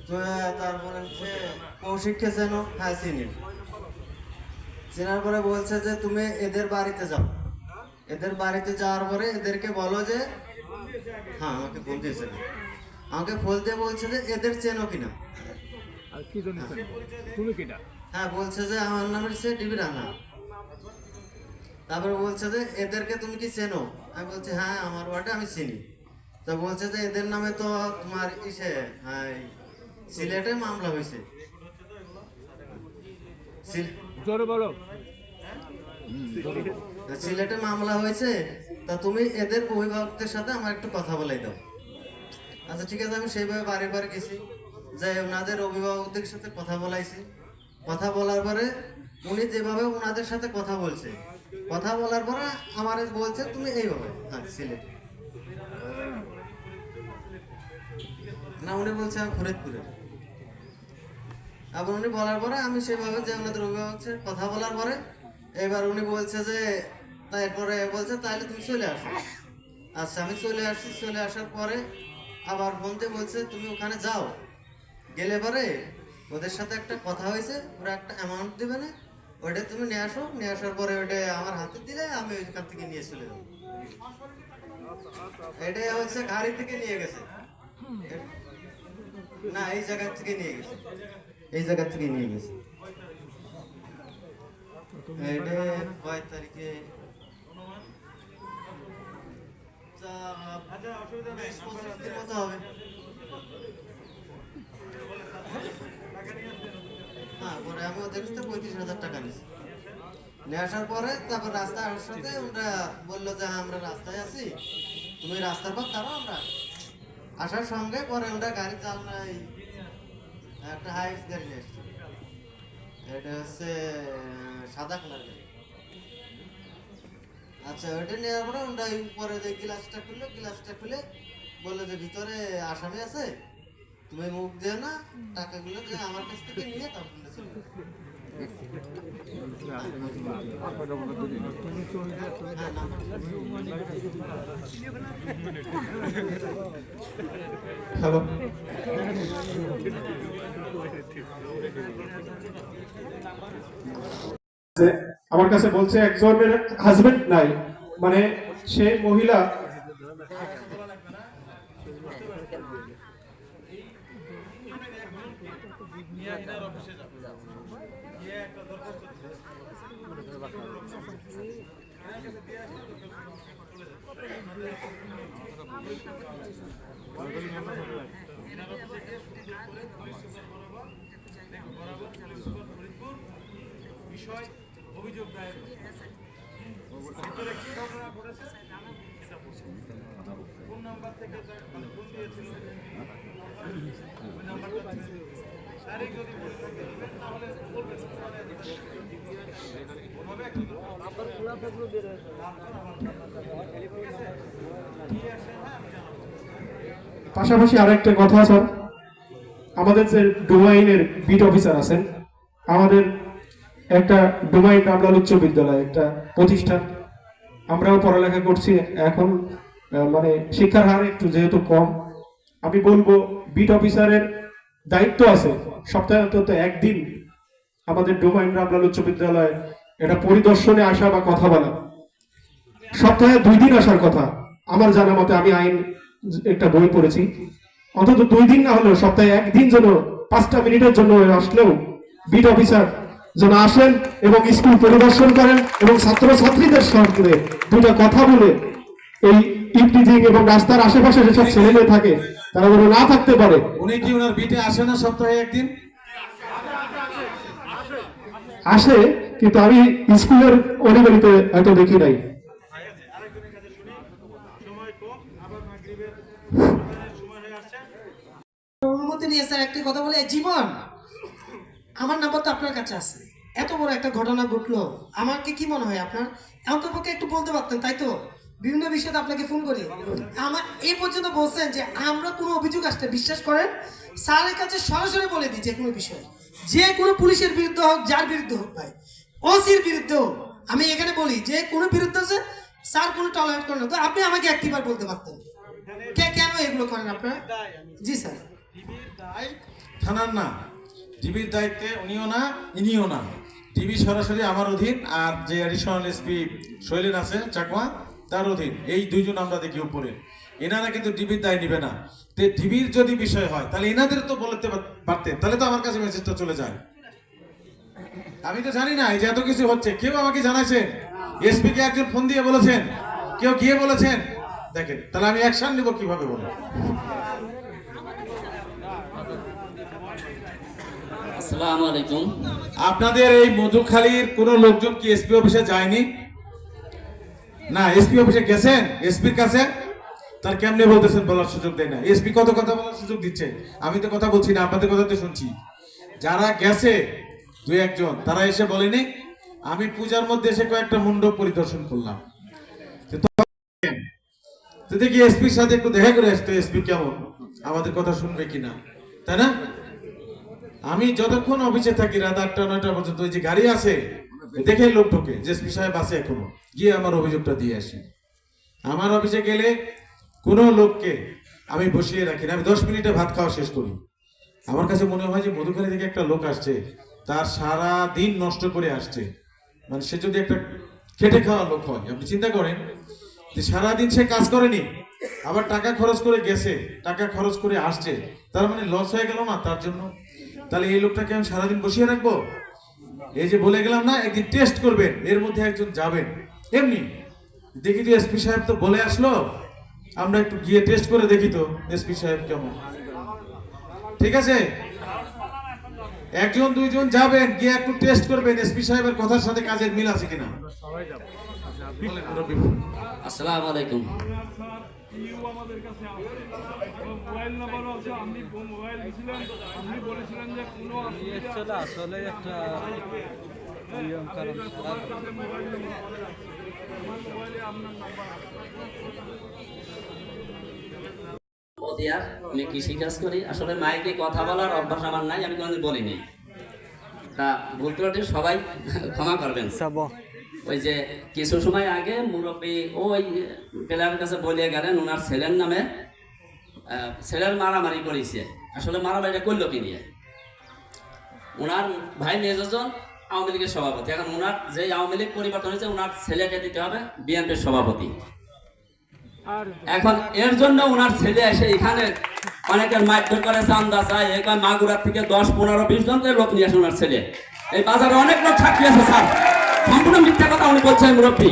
তো তারপরে হচ্ছে কৌশিককে চেনো? হ্যাঁ চিনি। চেনার পরে বলছে যে তুমি এদের বাড়িতে যাও। এদের বাড়িতে যাওয়ার পরে এদেরকে বলো যে, হ্যাঁ আমাকে ফোন দিয়েছে, আমাকে ফোন দিয়ে বলছে যে এদের চেনো কিনা। হ্যাঁ বলছে যে আমার নাম হচ্ছে ডিবি রানা। তারপরে বলছে যে এদেরকে তুমি কি চেনো? আমি বলছি হ্যাঁ আমার ওয়ার্ডে আমি চিনি। তো বলছে যে এদের নামে তো তোমার সিলেটে মামলা হয়েছে। সিলেটে মামলা হয়েছে, তা তুমি এদের অভিভাবকদের সাথে আমার একটু কথা বলাই দাও। আচ্ছা ঠিক আছে, আমি সেইভাবে বারে বারে গেছি, যাই ওনাদের অভিভাবকদের সাথে কথা বলাইছি। কথা বলার পরে উনি যেভাবে ওনাদের সাথে কথা বলছে, কথা বলার পরে আমার বলছে তুমি এইভাবে, হ্যাঁ সিলেট না, উনি বলছে আমি ফরিদপুরে। আবার উনি বলার পরে আমি সেভাবে যে ওনাদের অভিভাবকের কথা বলার পরে এবার উনি বলছে যে তারপরে বলছে তাহলে তুমি চলে আসো। আচ্ছা আমি চলে আসছি। চলে আসার পরে আবার বলতে বলছে তুমি ওখানে যাও। গেলে পরে ওদের সাথে একটা কথা হয়েছে, ওরা একটা অ্যামাউন্ট দেবে না, ওইটা তুমি নিয়ে আসো। নিয়ে আসার পরে ওইটা আমার হাতে দিলে আমি ওইখান থেকে নিয়ে চলে যাবো। এটা হচ্ছে গাড়ি থেকে নিয়ে গেছে না, এই জায়গা থেকে নিয়ে গেছে, এই জায়গা থেকে নিয়ে গেছে। এটা 5 তারিখে 20-25 দিন মতো হবে। হ্যাঁ পরে আমি ওদের কাছে 35,000 টাকা নিয়েছি। নিয়ে আসার পরে তারপর রাস্তায় আসার সাথে ওরা বললো যে হ্যাঁ আমরা রাস্তায় আছি, তুমি রাস্তার পর দাঁড়াও। আমরা আসার সঙ্গে পরে ওরা গাড়ি চাল নাই, একটা হাইস গাড়ি নিয়ে এসছে। এটা হচ্ছে সাদা কালার। আচ্ছা, ওইটা নেওয়ার পরে ওটা উপরে যে গ্লাসটা খুলে বললো যে ভিতরে আসামি আছে, তুমি মুখ দিও না, টাকাগুলো যে আমার কাছ থেকে নিয়ে তারপর চলে যাও। হ্যালো, আমার কাছে বলছে একজনের হাজবেন্ড নাই, মানে সে মহিলা পাশাপাশি আরেকটা কথা স্যার, আমাদের যে ডোমাইনের বিট অফিসার আছেন, আমাদের একটা ডোমাইন রামলাল উচ্চ বিদ্যালয় একটা প্রতিষ্ঠান, আমরাও পড়ালেখা করছি এখন, মানে শিক্ষার হার একটু যেহেতু কম, আমি বলবো বিট অফিসারের দায়িত্ব আছে সপ্তাহে অন্তত একদিন আমাদের ডোমাইন রামলাল উচ্চ বিদ্যালয় এটা পরিদর্শনে আসা বা কথা বলা। সপ্তাহে 2 দিন আসার কথা আমার জানা মতে, আমি আইন একটা বই পড়েছি, অন্তত 2 দিন না হলেও সপ্তাহে 1 দিন যেন 5টা মিনিটের জন্য আসলেও বিট অফিসার যেন আসেন এবং স্কুল পরিদর্শন করেন এবং ছাত্রছাত্রীদের সঙ্গে 2টা কথা বলে এই ইভনিং এবং রাস্তার আশেপাশে যেসব ছেলে মেয়ে থাকে তারা যেন না থাকতে পারে। উনি কি ওনার বিটে আসে না সপ্তাহে একদিন? আসে, কিন্তু আমি স্কুলের অলিগলিতে হয়তো দেখি নাই। অনুমতি নিয়ে স্যার একটি কথা বলে, জীবন আমার নাম্বার তো আপনার কাছে আছে, এত বড় একটা ঘটনা ঘটলো, আমাকে কি মনে হয় আপনার অন্তপক্ষে একটু বলতে পারতেন, তাই তো? বিভিন্ন বিষয়ে আপনাকে ফোন করি, আমার এই পর্যন্ত বলছেন যে আমরা কোনো অভিযোগ আসতে বিশ্বাস করেন স্যারের কাছে সরাসরি বলে দিই, যে কোনো বিষয়, যে কোনো পুলিশের বিরুদ্ধে হোক, যার বিরুদ্ধে হোক, ভাই ওসির বিরুদ্ধেও আমি এখানে বলি যে কোনো বিরুদ্ধে আছে স্যার কোনো টলারেট করেন না। তো আপনি আমাকে একটিবার বলতে পারতেন কেন এগুলো করেন আপনারা? জি স্যার। থানার না, ডিবির দায়িত্বে উনিও না ইনিও না, ডিবি সরাসরি আমার অধীন, আর যে অ্যাডিশনাল এসপি শৈলেন আছে চাকমা তার অধীন, এই 2 জন আমরা দেখি উপরে, এনারা কিন্তু ডিবির দায় নিবে না। ডিবির যদি বিষয় হয় তাহলে এনাদের তো বলতে পারতেন, তাহলে তো আমার কাছে মেসেজটা চলে যায়। আমি তো জানি না এই যে এত কিছু হচ্ছে, কেউ আমাকে জানাইছেন? এসপি কে একজন ফোন দিয়ে বলেছেন? কেউ গিয়ে বলেছেন? দেখেন তাহলে আমি অ্যাকশন নিব কিভাবে বলে। আসসালামু আলাইকুম। আপনাদের এই মধুখালীর কোন লোকজন কি এসপি অফিসে যায়নি? না, এসপি অফিসে গেছেন এসপির কাছে? তার কেমনে বলতেছেন বলার সুযোগ দেয় না? এসপি কত কথা বলার সুযোগ দিচ্ছে, আমি তো কথা বলছি না, আপনাদের কথা তো শুনছি। যারা গেছে 2-1 জন, তারা এসে বলেনি আমি পূজার মধ্যে এসে কয়েকটা মণ্ডপ পরিদর্শন করলাম, তো দেখি এসপির সাথে একটু দেখা করে আসতো, এসপি কেমন, আমাদের কথা শুনবে কিনা, তাই না? আমি যতক্ষণ অফিসে থাকি রাত 8টা-9টা পর্যন্ত, ওই যে গাড়ি আছে দেখে লোক ঢোকে, এসপি সাহেব আছে এখনো, গিয়ে আমার অভিযোগটা দিয়ে আসি। আমার অফিসে গেলে কোনো লোককে আমি বসিয়ে রাখি না, আমি 10 মিনিটে ভাত খাওয়া শেষ করি। আমার কাছে মনে হয় যে মধুখালী থেকে একটা লোক আসছে, তার সারা দিন নষ্ট করে আসছে, মানে সে যদি একটা খেটে খাওয়া লোক হয়, আপনি চিন্তা করেন যে সারাদিন সে কাজ করেনি, আবার টাকা খরচ করে গেছে, টাকা খরচ করে আসছে, তার মানে লস হয়ে গেল না তার জন্য? তাহলে এই লোকটাকে আমি সারাদিন বসিয়ে রাখবো? এই যে বলে গেলাম না একদিন টেস্ট করবেন, এর মধ্যে একজন যাবেন, এমনি দেখি তো এসপি সাহেব তো বলে আসলো, আমরা একটু গিয়ে টেস্ট করে দেখি তো এসপি সাহেব কেমন। ঠিক আছে, 1-2 জন যাবেন, গিয়ে একটু টেস্ট করবেন এসপি সাহেবের কথার সাথে কাজের মিল আছে কিনা। আসসালামু আলাইকুম। ইউ আমাদের কাছে আছে, মোবাইল নাম্বারও আছে। আপনি মোবাইল দিয়েছিলেন, আপনি বলেছিলেন যে কোনো অসুবিধা আসলে একটা নিয়ম কারণ সবার কাছে মোবাইল নাম্বার আছে। আমার মোবাইলে আপনার নাম্বার আছে। বদিয়া, আমি কৃষিকাজ করি। আসলে মাইকে কথা বলার অভ্যাস আমার নাই, আমি কোনোদিন বলিনি। তা ভুল ত্রুটি সবাই ক্ষমা করবেন। ওই যে কিছু সময় আগে মুরব্বী ওই প্লেয়ারের কাছে বলে গেলেন ওনার ছেলের নামে ছেলের মারামারি করেছে। আসলে মারামারিটা করলো কি নিয়ে? ওনার ভাই মেজজন আওয়ামী লীগের সভাপতি, এখন ওনার যে আওয়ামী লীগ পরিবর্তন হয়েছে ওনার ছেলেকে দিতে হবে বিএনপির সভাপতি। এখন এর জন্য ওনার ছেলে এসে এখানে অনেকের মারধর করে, চান্দা চায়, মাগুরার থেকে 10, 15, 20 জন করে লোক নিয়ে আসে ওনার ছেলে। এই বাজারে অনেক লোক সাক্ষী আছে স্যার, সম্পূর্ণ মিথ্যা কথা উনি বলছেন মুরব্বী,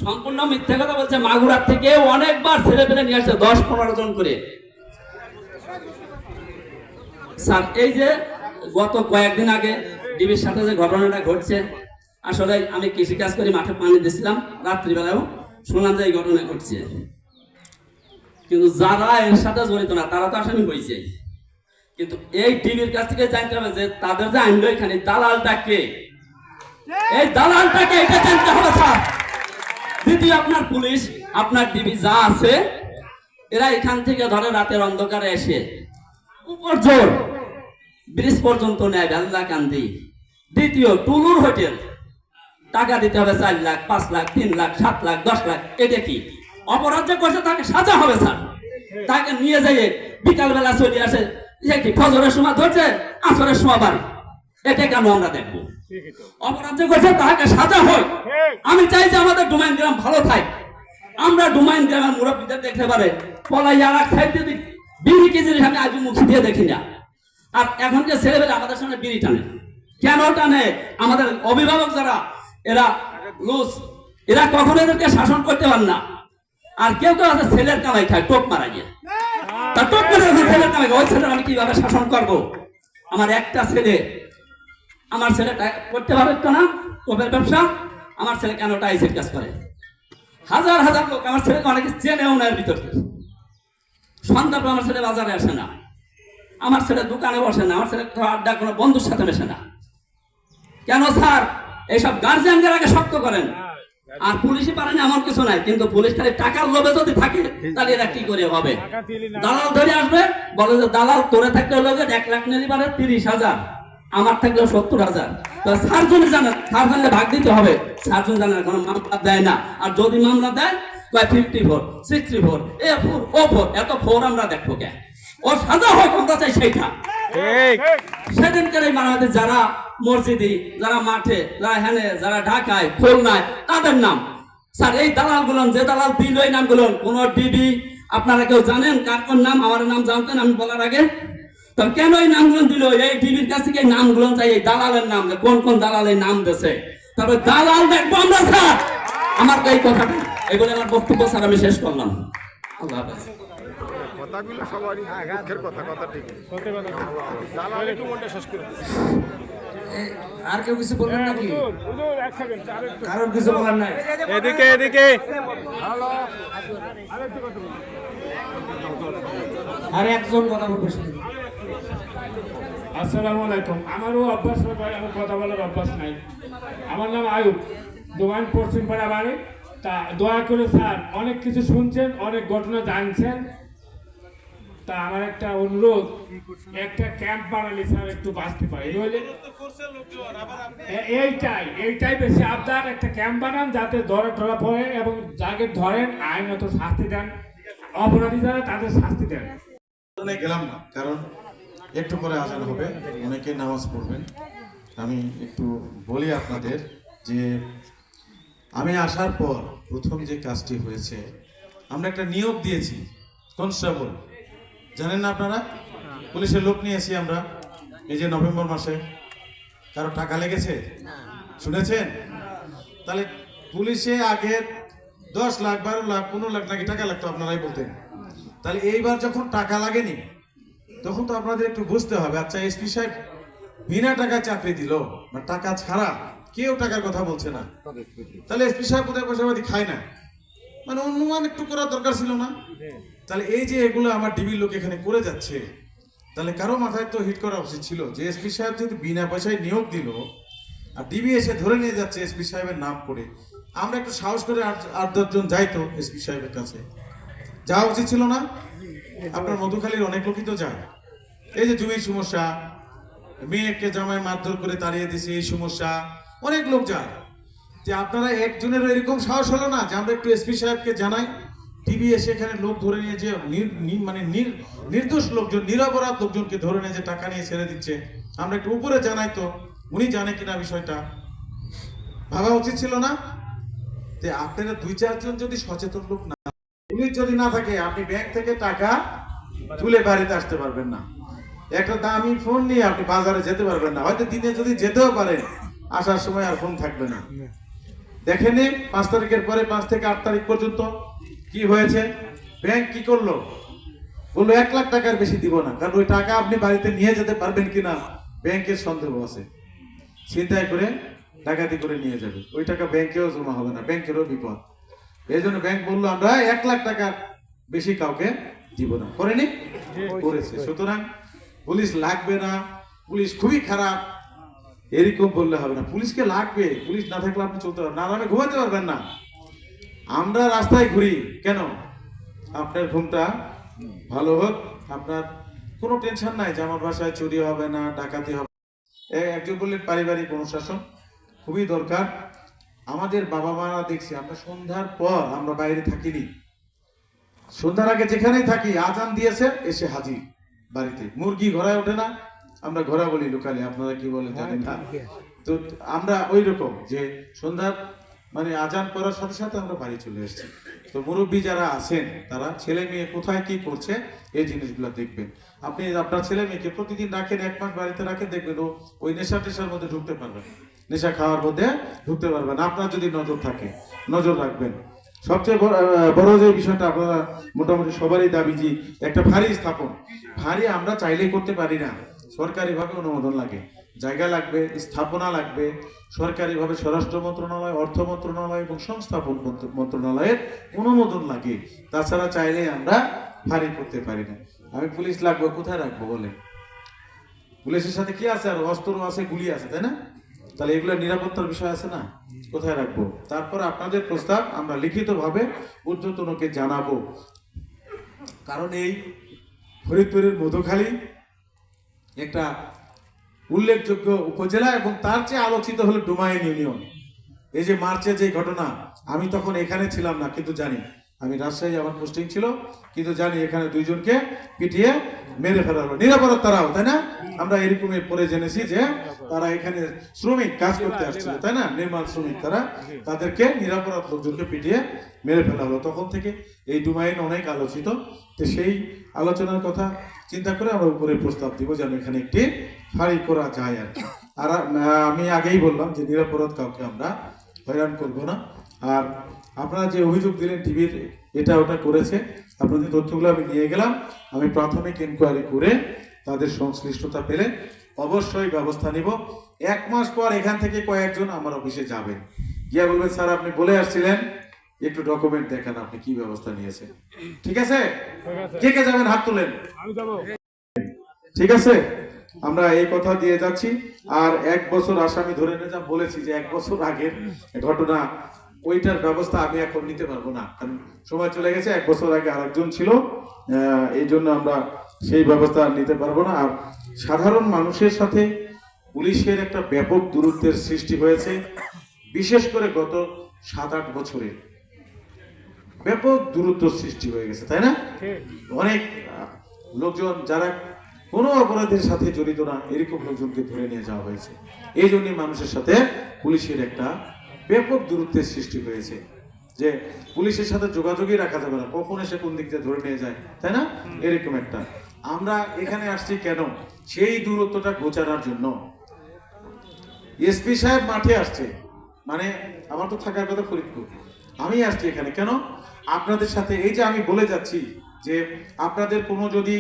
সম্পূর্ণ মিথ্যা কথা বলছে। মাগুরার থেকে অনেকবার ছেলে পেলে নিয়ে আসছে 10, 15 জন করে। স্যার এই যে গত কয়েকদিন আগে ডিবির সাথে যে ঘটনাটা ঘটছে, আসলে আমি কৃষিকাজ করি, মাঠে পানি দিচ্ছিলাম, রাত্রিবেলাও শুনলাম যে এই ঘটনা ঘটছে, কিন্তু যারা এর সাথে জড়িত না তারা তো আসামি হয়েছে। কিন্তু এই ডিবির কাছ থেকে জানতে হবে যে তাদের যে আইনলো এখানে দালালটা কে, এই দালালটাকে এটা জানতে হবে স্যার। দ্বিতীয় আপনার পুলিশ, আপনার ডিবি যা আছে, এরা এখান থেকে ধরে রাতের অন্ধকারে এসে উপর জোর ব্রিজ পর্যন্ত নেয় বেল্লাকান্দি। দ্বিতীয় টুলুর হোটেল, টাকা দিতে হবে 4 লাখ, 5 লাখ, 3 লাখ, 7 লাখ, 10 লাখ। এটা কি অপরাধ যে করছে তাকে সাজা হবে স্যার। তাকে নিয়ে যাইয়ে বিকালবেলা চলে আসে, যে কি ফজরের সময় ধরছে, আসরের সময় বাড়ি। এটা কেন আমরা দেখবো? অপরাধ যে করছে তাকে সাজা হয়। আমি চাই যে আমাদের ডোমাইন গ্রাম ভালো থাকে। আমরা ডোমাইন গ্রামের মুরব্বীদের দেখতে পারে পলাই আর এক সাইড দিয়ে বিড়ি কেজির সামনে আজ মুখ দিয়ে দেখি না। আর এখন যে ছেলেবেলা আমাদের সামনে বিড়ি টানে, কেন টানে? আমাদের অভিভাবক যারা এরা লুজ, এরা কখনো এদেরকে শাসন করতে পারে না। আর কেউ কেউ আছে ছেলের কামাই খায়, টোপ মারা গিয়ে, তা টোপ করে ছেলের কামাই খায়। ওই ছেলের আমি কিভাবে শাসন করব? আমার একটা ছেলে, আমার ছেলে করতে পারে না টোপের ব্যবসা, আমার ছেলে কেন টাইসের কাজ করে? হাজার হাজার লোক আমার ছেলেকে অনেকে চেনেও না এর ভিতরে। সন্ধ্যা পর আমার ছেলে বাজারে আসে না, আমার ছেলে দোকানে বসে না, আমার ছেলে আড্ডা কোনো বন্ধুর সাথে মেশে না। কেন স্যার? এইসব গার্জিয়ানদের আগে শক্ত করেন। আর পুলিশই পারেন এমন কিছু নাই, কিন্তু পুলিশ খালি টাকার লোভে যদি থাকে তাহলে এরা কি করে হবে? দালাল ধরে আসবে, বলে যে দালাল তোরে থাকতে হলো 1 লাখ নিলি পারে 30,000, আমার থাকলেও 70,000। তো সার্জনে জানেন, সার্জনে ভাগ দিতে হবে। সার্জন জানেন কোনো মামলা দেয় না, আর যদি মামলা দেয় 54, 64, A4, O4, এত 4 আমরা দেখবো কে? ও সাজা হয়, আমরা চাই সেইটা। সেদিনকার এই মারামারি যারা মসজিদে, যারা মাঠে, যারা হেনে, যারা ঢাকায়, খুলনায়, তাদের নাম স্যার। এই দালাল গুলন, যে দালাল দিল এই নাম গুলন, কোন ডিবি আপনারা কেউ জানেন কার কোন নাম? আমার নাম জানতেন আমি বলার আগে? তো কেন এই নামগুলো দিল? এই ডিবির কাছ থেকে এই নামগুলো চাই, এই দালালের নাম, কোন কোন দালাল এই নাম দিয়েছে। তবে দালাল দেখবো আমরা স্যার। আমার এই কথাটা, এগুলো আমার বক্তব্য স্যার, আমি শেষ করলাম। আল্লাহ হাফেজ। কথাগুলো সবারই দুঃখের কথা, কথা ঠিক। দালাল একটু মনটা শেষ করে দিচ্ছে। আর কেউ কিছু বলবেন নাকি? এক সেকেন্ড, কারণ কিছু বলার নাই। এদিকে এদিকে। আর একজন কথা বলবে শুধু। আসসালামু আলাইকুম। আমারও অভ্যাস হয়, আমার কথা বলার অভ্যাস নাই। আমার নাম আয়ুব, দোকান পশ্চিম পাড়া বাড়ি। তা দয়া করে স্যার, অনেক কিছু শুনছেন, অনেক ঘটনা জানছেন, তা আমার একটা অনুরোধ, একটা ক্যাম্প বানালে স্যার একটু বাঁচতে পারে। এইটাই বেশি আবদার, একটা ক্যাম্প বানান যাতে ধরা পড়ে এবং যাকে ধরেন আইনত শাস্তি দেন, অপরাধী যারা তাদের শাস্তি দেন। গেলাম না, কারণ একটু পরে আজান হবে, অনেকে নামাজ পড়বেন। আমি একটু বলি আপনাদের যে আমি আসার পর প্রথম যে কাজটি হয়েছে, আমরা একটা নিয়োগ দিয়েছি কনস্টেবল। জানেন না আপনারা? পুলিশের লোক নিয়েছি আমরা এই যে নভেম্বর মাসে। কারো টাকা লেগেছে শুনেছেন? তাহলে পুলিশে আগে 10 লাখ, 12 লাখ, 15 লাখ নাকি টাকা লাগতো, আপনারাই বলতেন। তাহলে এইবার যখন টাকা লাগেনি, তখন তো আপনাদের একটু বুঝতে হবে। আচ্ছা, এসপি সাহেব বিনা টাকায় চাকরি দিল, না টাকা ছাড়া? কেউ টাকার কথা বলছে না। তাহলে এসপি সাহেব কোথায় পয়সাপাতি খায় না? মানে অনুমান একটু করার দরকার ছিল না? তাহলে এই যে এগুলো আমার ডিবির লোক এখানে করে যাচ্ছে, তাহলে কারো মাথায় তো হিট করা উচিত ছিল যে এসপি সাহেব যদি বিনা পয়সায় নিয়োগ দিল আর ডিবি এসে ধরে নিয়ে যাচ্ছে এসপি সাহেবের নাম করে, আমরা একটু সাহস করে 8-10 জন যাই তো এসপি সাহেবের কাছে, যাওয়া উচিত ছিল না? আপনার মধুখালীর অনেক লোকই তো যায়। এই যে জমির সমস্যা, মেয়েকে জামাই মারধর করে তাড়িয়ে দিছে, এই সমস্যা, অনেক লোক যায়। যে আপনারা একজনেরও এরকম সাহস হলো না যে আমরা একটু এসপি সাহেবকে জানাই, টিভি এসে এখানে লোক ধরে নিয়ে যে মানে নির্দোষ লোকজন, নিরপরাধ লোকজনকে ধরে নিয়ে যে টাকা নিয়ে ছেড়ে দিচ্ছে, আমরা একটু উপরে জানাই তো উনি জানে কিনা বিষয়টা, ভাবা উচিত ছিল না? যে আপনারা 2-4 জন যদি সচেতন লোক না, পুলিশ যদি না থাকে, আপনি ব্যাংক থেকে টাকা তুলে বাড়িতে আসতে পারবেন না। একটা দামি ফোন নিয়ে আপনি বাজারে যেতে পারবেন না, হয়তো দিনে যদি যেতেও পারেন আসার সময় আর ফোন থাকবে না। দেখেন 5 তারিখের পরে 5 থেকে 8 তারিখ পর্যন্ত কি হয়েছে? ব্যাংক কি করলো? বললো 1 লাখ টাকার বেশি দিব না, কারণ ওই টাকা আপনি বাড়িতে নিয়ে যেতে পারবেন কিনা ব্যাংকের সন্দেহ আছে। চিন্তায় করে ডাকাতি করে নিয়ে যাবে, ওই টাকা ব্যাংকেও জমা হবে না, ব্যাংকেরও বিপদ। এই জন্য ব্যাংক বললো আমরা 1 লাখ টাকার বেশি কাউকে দিব না। করেনি? করেছে। সুতরাং পুলিশ লাগবে না, পুলিশ খুবই খারাপ, এরকম বললে হবে না। পুলিশকে লাগবে, পুলিশ না থাকলে আপনি চলতে পারবেন না, আরামে ঘুমাতে পারবেন না। আমরা রাস্তায় ঘুরি কেন? আপনার ঘুমটা ভালো হোক, আপনার কোনো টেনশন নাই যে আমার বাসায় চুরি হবে না, ডাকাতি হবে। একজন বললেন পারিবারিক অনুশাসন খুবই দরকার। আমাদের বাবা মারা দেখছি আমরা সন্ধ্যার পর আমরা বাইরে থাকিনি, সন্ধ্যার আগে যেখানেই থাকি আজান দিয়েছে এসে হাজির বাড়িতে। মুরগি ঘোড়ায় ওঠে না, আমরা ঘোড়া বলি লোকালি, আপনারা কি বলেন জানেন না। তো আমরা ওই রকম যে সন্ধ্যার মানে আজান করার সাথে সাথে আমরা বাড়ি চলে এসেছি। তো মুরব্বী যারা আছেন তারা ছেলে মেয়ে কোথায় কি করছে এই জিনিসগুলো দেখবেন। আপনি আপনার ছেলে মেয়েকে প্রতিদিন রাখেন, 1 মাস বাড়িতে রাখেন, দেখবেন ও ওই নেশা টেশার মধ্যে ঢুকতে পারবে, নেশা খাওয়ার মধ্যে ঢুকতে পারবেন। আপনার যদি নজর থাকে, নজর রাখবেন। সবচেয়ে বড় যে বিষয়টা আপনারা মোটামুটি সবারই দাবি যে একটা ফাঁড়ি স্থাপন। ফাঁড়ি আমরা চাইলেই করতে পারি না, সরকারিভাবে অনুমোদন লাগে, জায়গা লাগবে, স্থাপনা লাগবে, সরকারিভাবে স্বরাষ্ট্র মন্ত্রণালয়, অর্থ মন্ত্রণালয় এবং সংস্থাপন মন্ত্রণালয়ের অনুমোদন লাগে। তাছাড়া চাইলে আমরা ফাঁড়ি করতে পারি না। আমি পুলিশ লাগবো, কোথায় রাখবো বলেন? পুলিশের সাথে কি আছে? আর অস্ত্র আছে, গুলি আছে, তাই না? তাহলে এগুলো নিরাপত্তার বিষয় আছে না, কোথায় রাখবো? তারপর আপনাদের প্রস্তাব আমরা লিখিতভাবে ঊর্ধ্বতনকে জানাবো। কারণ এই ফরিদপুরের মধুখালী একটা উল্লেখযোগ্য উপজেলা এবং তার চেয়ে আলোচিত হলো ডুমাইন ইউনিয়ন। এই যে মার্চে যে ঘটনা, আমি তখন এখানে ছিলাম না কিন্তু জানি, আমি রাজশাহী আমার পোস্টিং ছিল, কিন্তু জানি এখানে 2 জনকে পিটিয়ে মেরে ফেলা হলো। নিরাপরাধ তারাও, তাই না? আমরা এরকমের পরে জেনেছি যে তারা এখানে শ্রমিক কাজ করতে আসছিল, তাই না? নির্মাণ শ্রমিক, তারা তাদেরকে নিরাপরাধ লোকজনকে পিটিয়ে মেরে ফেলা হলো। তখন থেকে এই ডুমাইন অনেক আলোচিত। তো সেই আলোচনার কথা চিন্তা করে আমরা উপরে প্রস্তাব দিব যেন এখানে একটি ফাঁড়ি করা যায় আর কি। আর আমি আগেই বললাম যে নিরাপরাধ কাউকে আমরা হয়রান করবো না। আর আপনারা যে অভিযোগ দিলেন টিভির এটা ওটা করেছে, আপনাদের তথ্যগুলো আমি নিয়ে গেলাম। আমি প্রাথমিক ইনকোয়ারি করে তাদের সংশ্লিষ্টতা পেলে অবশ্যই ব্যবস্থা নিব। 1 মাস পর এখান থেকে কয়েকজন আমার অফিসে যাবেন, গিয়ে বলবেন স্যার আপনি বলে আসছিলেন, একটু ডকুমেন্ট দেখান আপনি কি ব্যবস্থা নিয়েছেন। ঠিক আছে? কে কে যাবেন হাত তুলেন। ঠিক আছে, আমরা এই কথা দিয়ে যাচ্ছি। আর 1 বছর আসামি ধরে নিয়ে যা বলেছি যে 1 বছর আগের ঘটনা, ওইটার ব্যবস্থা আমি এখন নিতে পারবো না, কারণ সময় চলে গেছে। 1 বছর আগে আরেকজন ছিল, এই জন্য আমরা সেই ব্যবস্থা নিতে পারবো না। আর সাধারণ মানুষের সাথে পুলিশের একটা ব্যাপক দূরত্বের সৃষ্টি হয়েছে, বিশেষ করে গত 7-8 বছরে ব্যাপক দূরত্ব সৃষ্টি হয়ে গেছে, তাই না? অনেক লোকজন যারা কোনো অপরাধের সাথে জড়িত না এরকম লোকজনকে ধরে নিয়ে যাওয়া হয়েছে। এই জন্যই মানুষের সাথে পুলিশের একটা ব্যাপক দূরত্বের সৃষ্টি হয়েছে, যে পুলিশের সাথে যোগাযোগই রাখা যাবে না, কখন এসে কোন দিক দিয়ে ধরে নিয়ে যায়, তাই না? এরকম একটা। আমরা এখানে আসছি কেন? সেই দূরত্বটা ঘোচানোর জন্য। এসপি সাহেব মাঠে আসছে, মানে আমার তো থাকার কথা ফরিদপুর, আমি আসছি এখানে কেন? আপনাদের সাথে এই যে আমি বলে যাচ্ছি যে আপনাদের কোনো যদি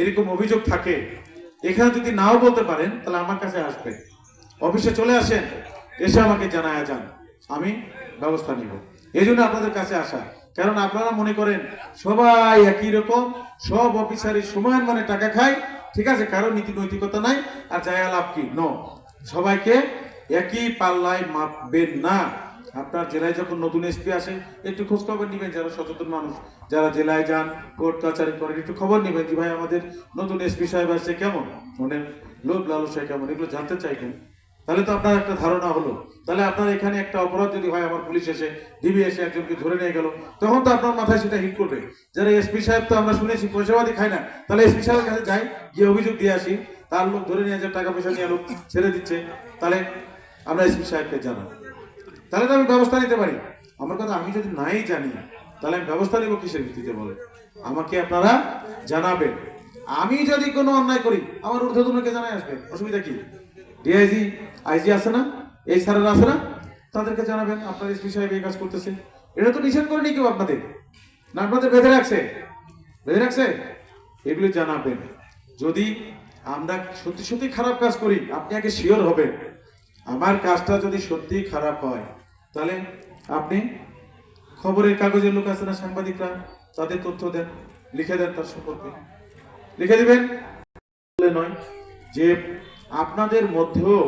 এরকম অভিযোগ থাকে, এখানে যদি নাও বলতে পারেন তাহলে আমার কাছে আসবেন, অফিসে চলে আসেন, এসে আমাকে জানায়া যান, আমি ব্যবস্থা নিব। এই জন্য আপনাদের কাছে আসা, কারণ আপনারা মনে করেন সবাই একই রকম, সব অফিসারই সমান মানে টাকা খায়, ঠিক আছে, কারো নীতি নৈতিকতা নাই, আর যায় লাভ কি? নো, সবাইকে একই পাল্লায় মাপবেন না। আপনার জেলায় যখন নতুন এসপি আসে একটু খোঁজ খবর নিবেন, যারা সচেতন মানুষ, যারা জেলায় যান, কোর্ট কাছারি করেন, একটু খবর নিবেন যে ভাই আমাদের নতুন এসপি সাহেব আসছে, কেমন, মানে লোক লালসায় কেমন, এগুলো জানতে চাইবেন। তাহলে তো আপনার একটা ধারণা হলো। তাহলে আপনার এখানে একটা অপরাধ যদি হয়, আমার পুলিশ এসে ডিবি এসে একজনকে ধরে নিয়ে গেল, তখন তো আপনার মাথায় সেটা হিট করবে। যারা এসপি সাহেব তো আমরা শুনেছি পয়সাবাদী খায় না, তাহলে এসপি সাহেবের কাছে যাই, গিয়ে অভিযোগ দিয়ে আসি, তার লোক ধরে নিয়ে যায়, টাকা পয়সা নিয়ে লোক ছেড়ে দিচ্ছে, তাহলে আমরা এসপি সাহেবকে জানাই, তাহলে তো আমি ব্যবস্থা নিতে পারি। আমার কথা, আমি যদি নাই জানি তাহলে আমি ব্যবস্থা নিব কিসের ভিত্তিতে বলে? আমাকে আপনারা জানাবেন। আমি যদি কোনো অন্যায় করি, আমার ঊর্ধ্বতনকে জানাই আসবে, অসুবিধা কি? ডিআইজি, আইজি আছে না, এই স্যারেরা আছে না, তাদেরকে জানাবেন আপনার এসপি সাহেব এই কাজ করতেছে। এটা তো নিষেধ করেনি কেউ আপনাদের, না আপনাদের বেঁধে রাখছে? বেঁধে রাখছে? এগুলি জানাবেন। যদি আমরা সত্যি সত্যি খারাপ কাজ করি, আপনি আগে শিওর হবেন। আমার কাজটা যদি সত্যি খারাপ হয়, তাহলে আপনি খবরের কাগজের লোক আছে না, সাংবাদিকরা, তাদের তথ্য দেন, লিখে দেন, তার সম্পর্কে লিখে দিবেন। নয় যে আপনাদের মধ্যেও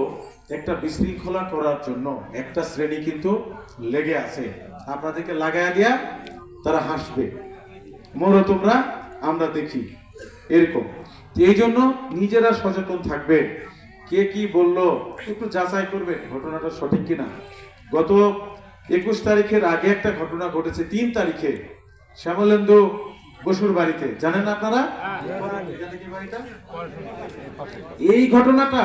একটা বিশৃঙ্খলা করার জন্য একটা শ্রেণী কিন্তু লেগে আছে, আপনাদেরকে লাগাইয়া দিয়া তারা হাসবে, মরো তোমরা, আমরা দেখি, এরকম। এই জন্য নিজেরা সচেতন থাকবেন। কে কি বললো একটু যাচাই করবেন ঘটনাটা সঠিক কিনা। গত 21 তারিখের আগে একটা ঘটনা ঘটেছে, 3 তারিখে শ্যামলেন্দু বসুর বাড়িতে, জানেন আপনারা? এই ঘটনাটা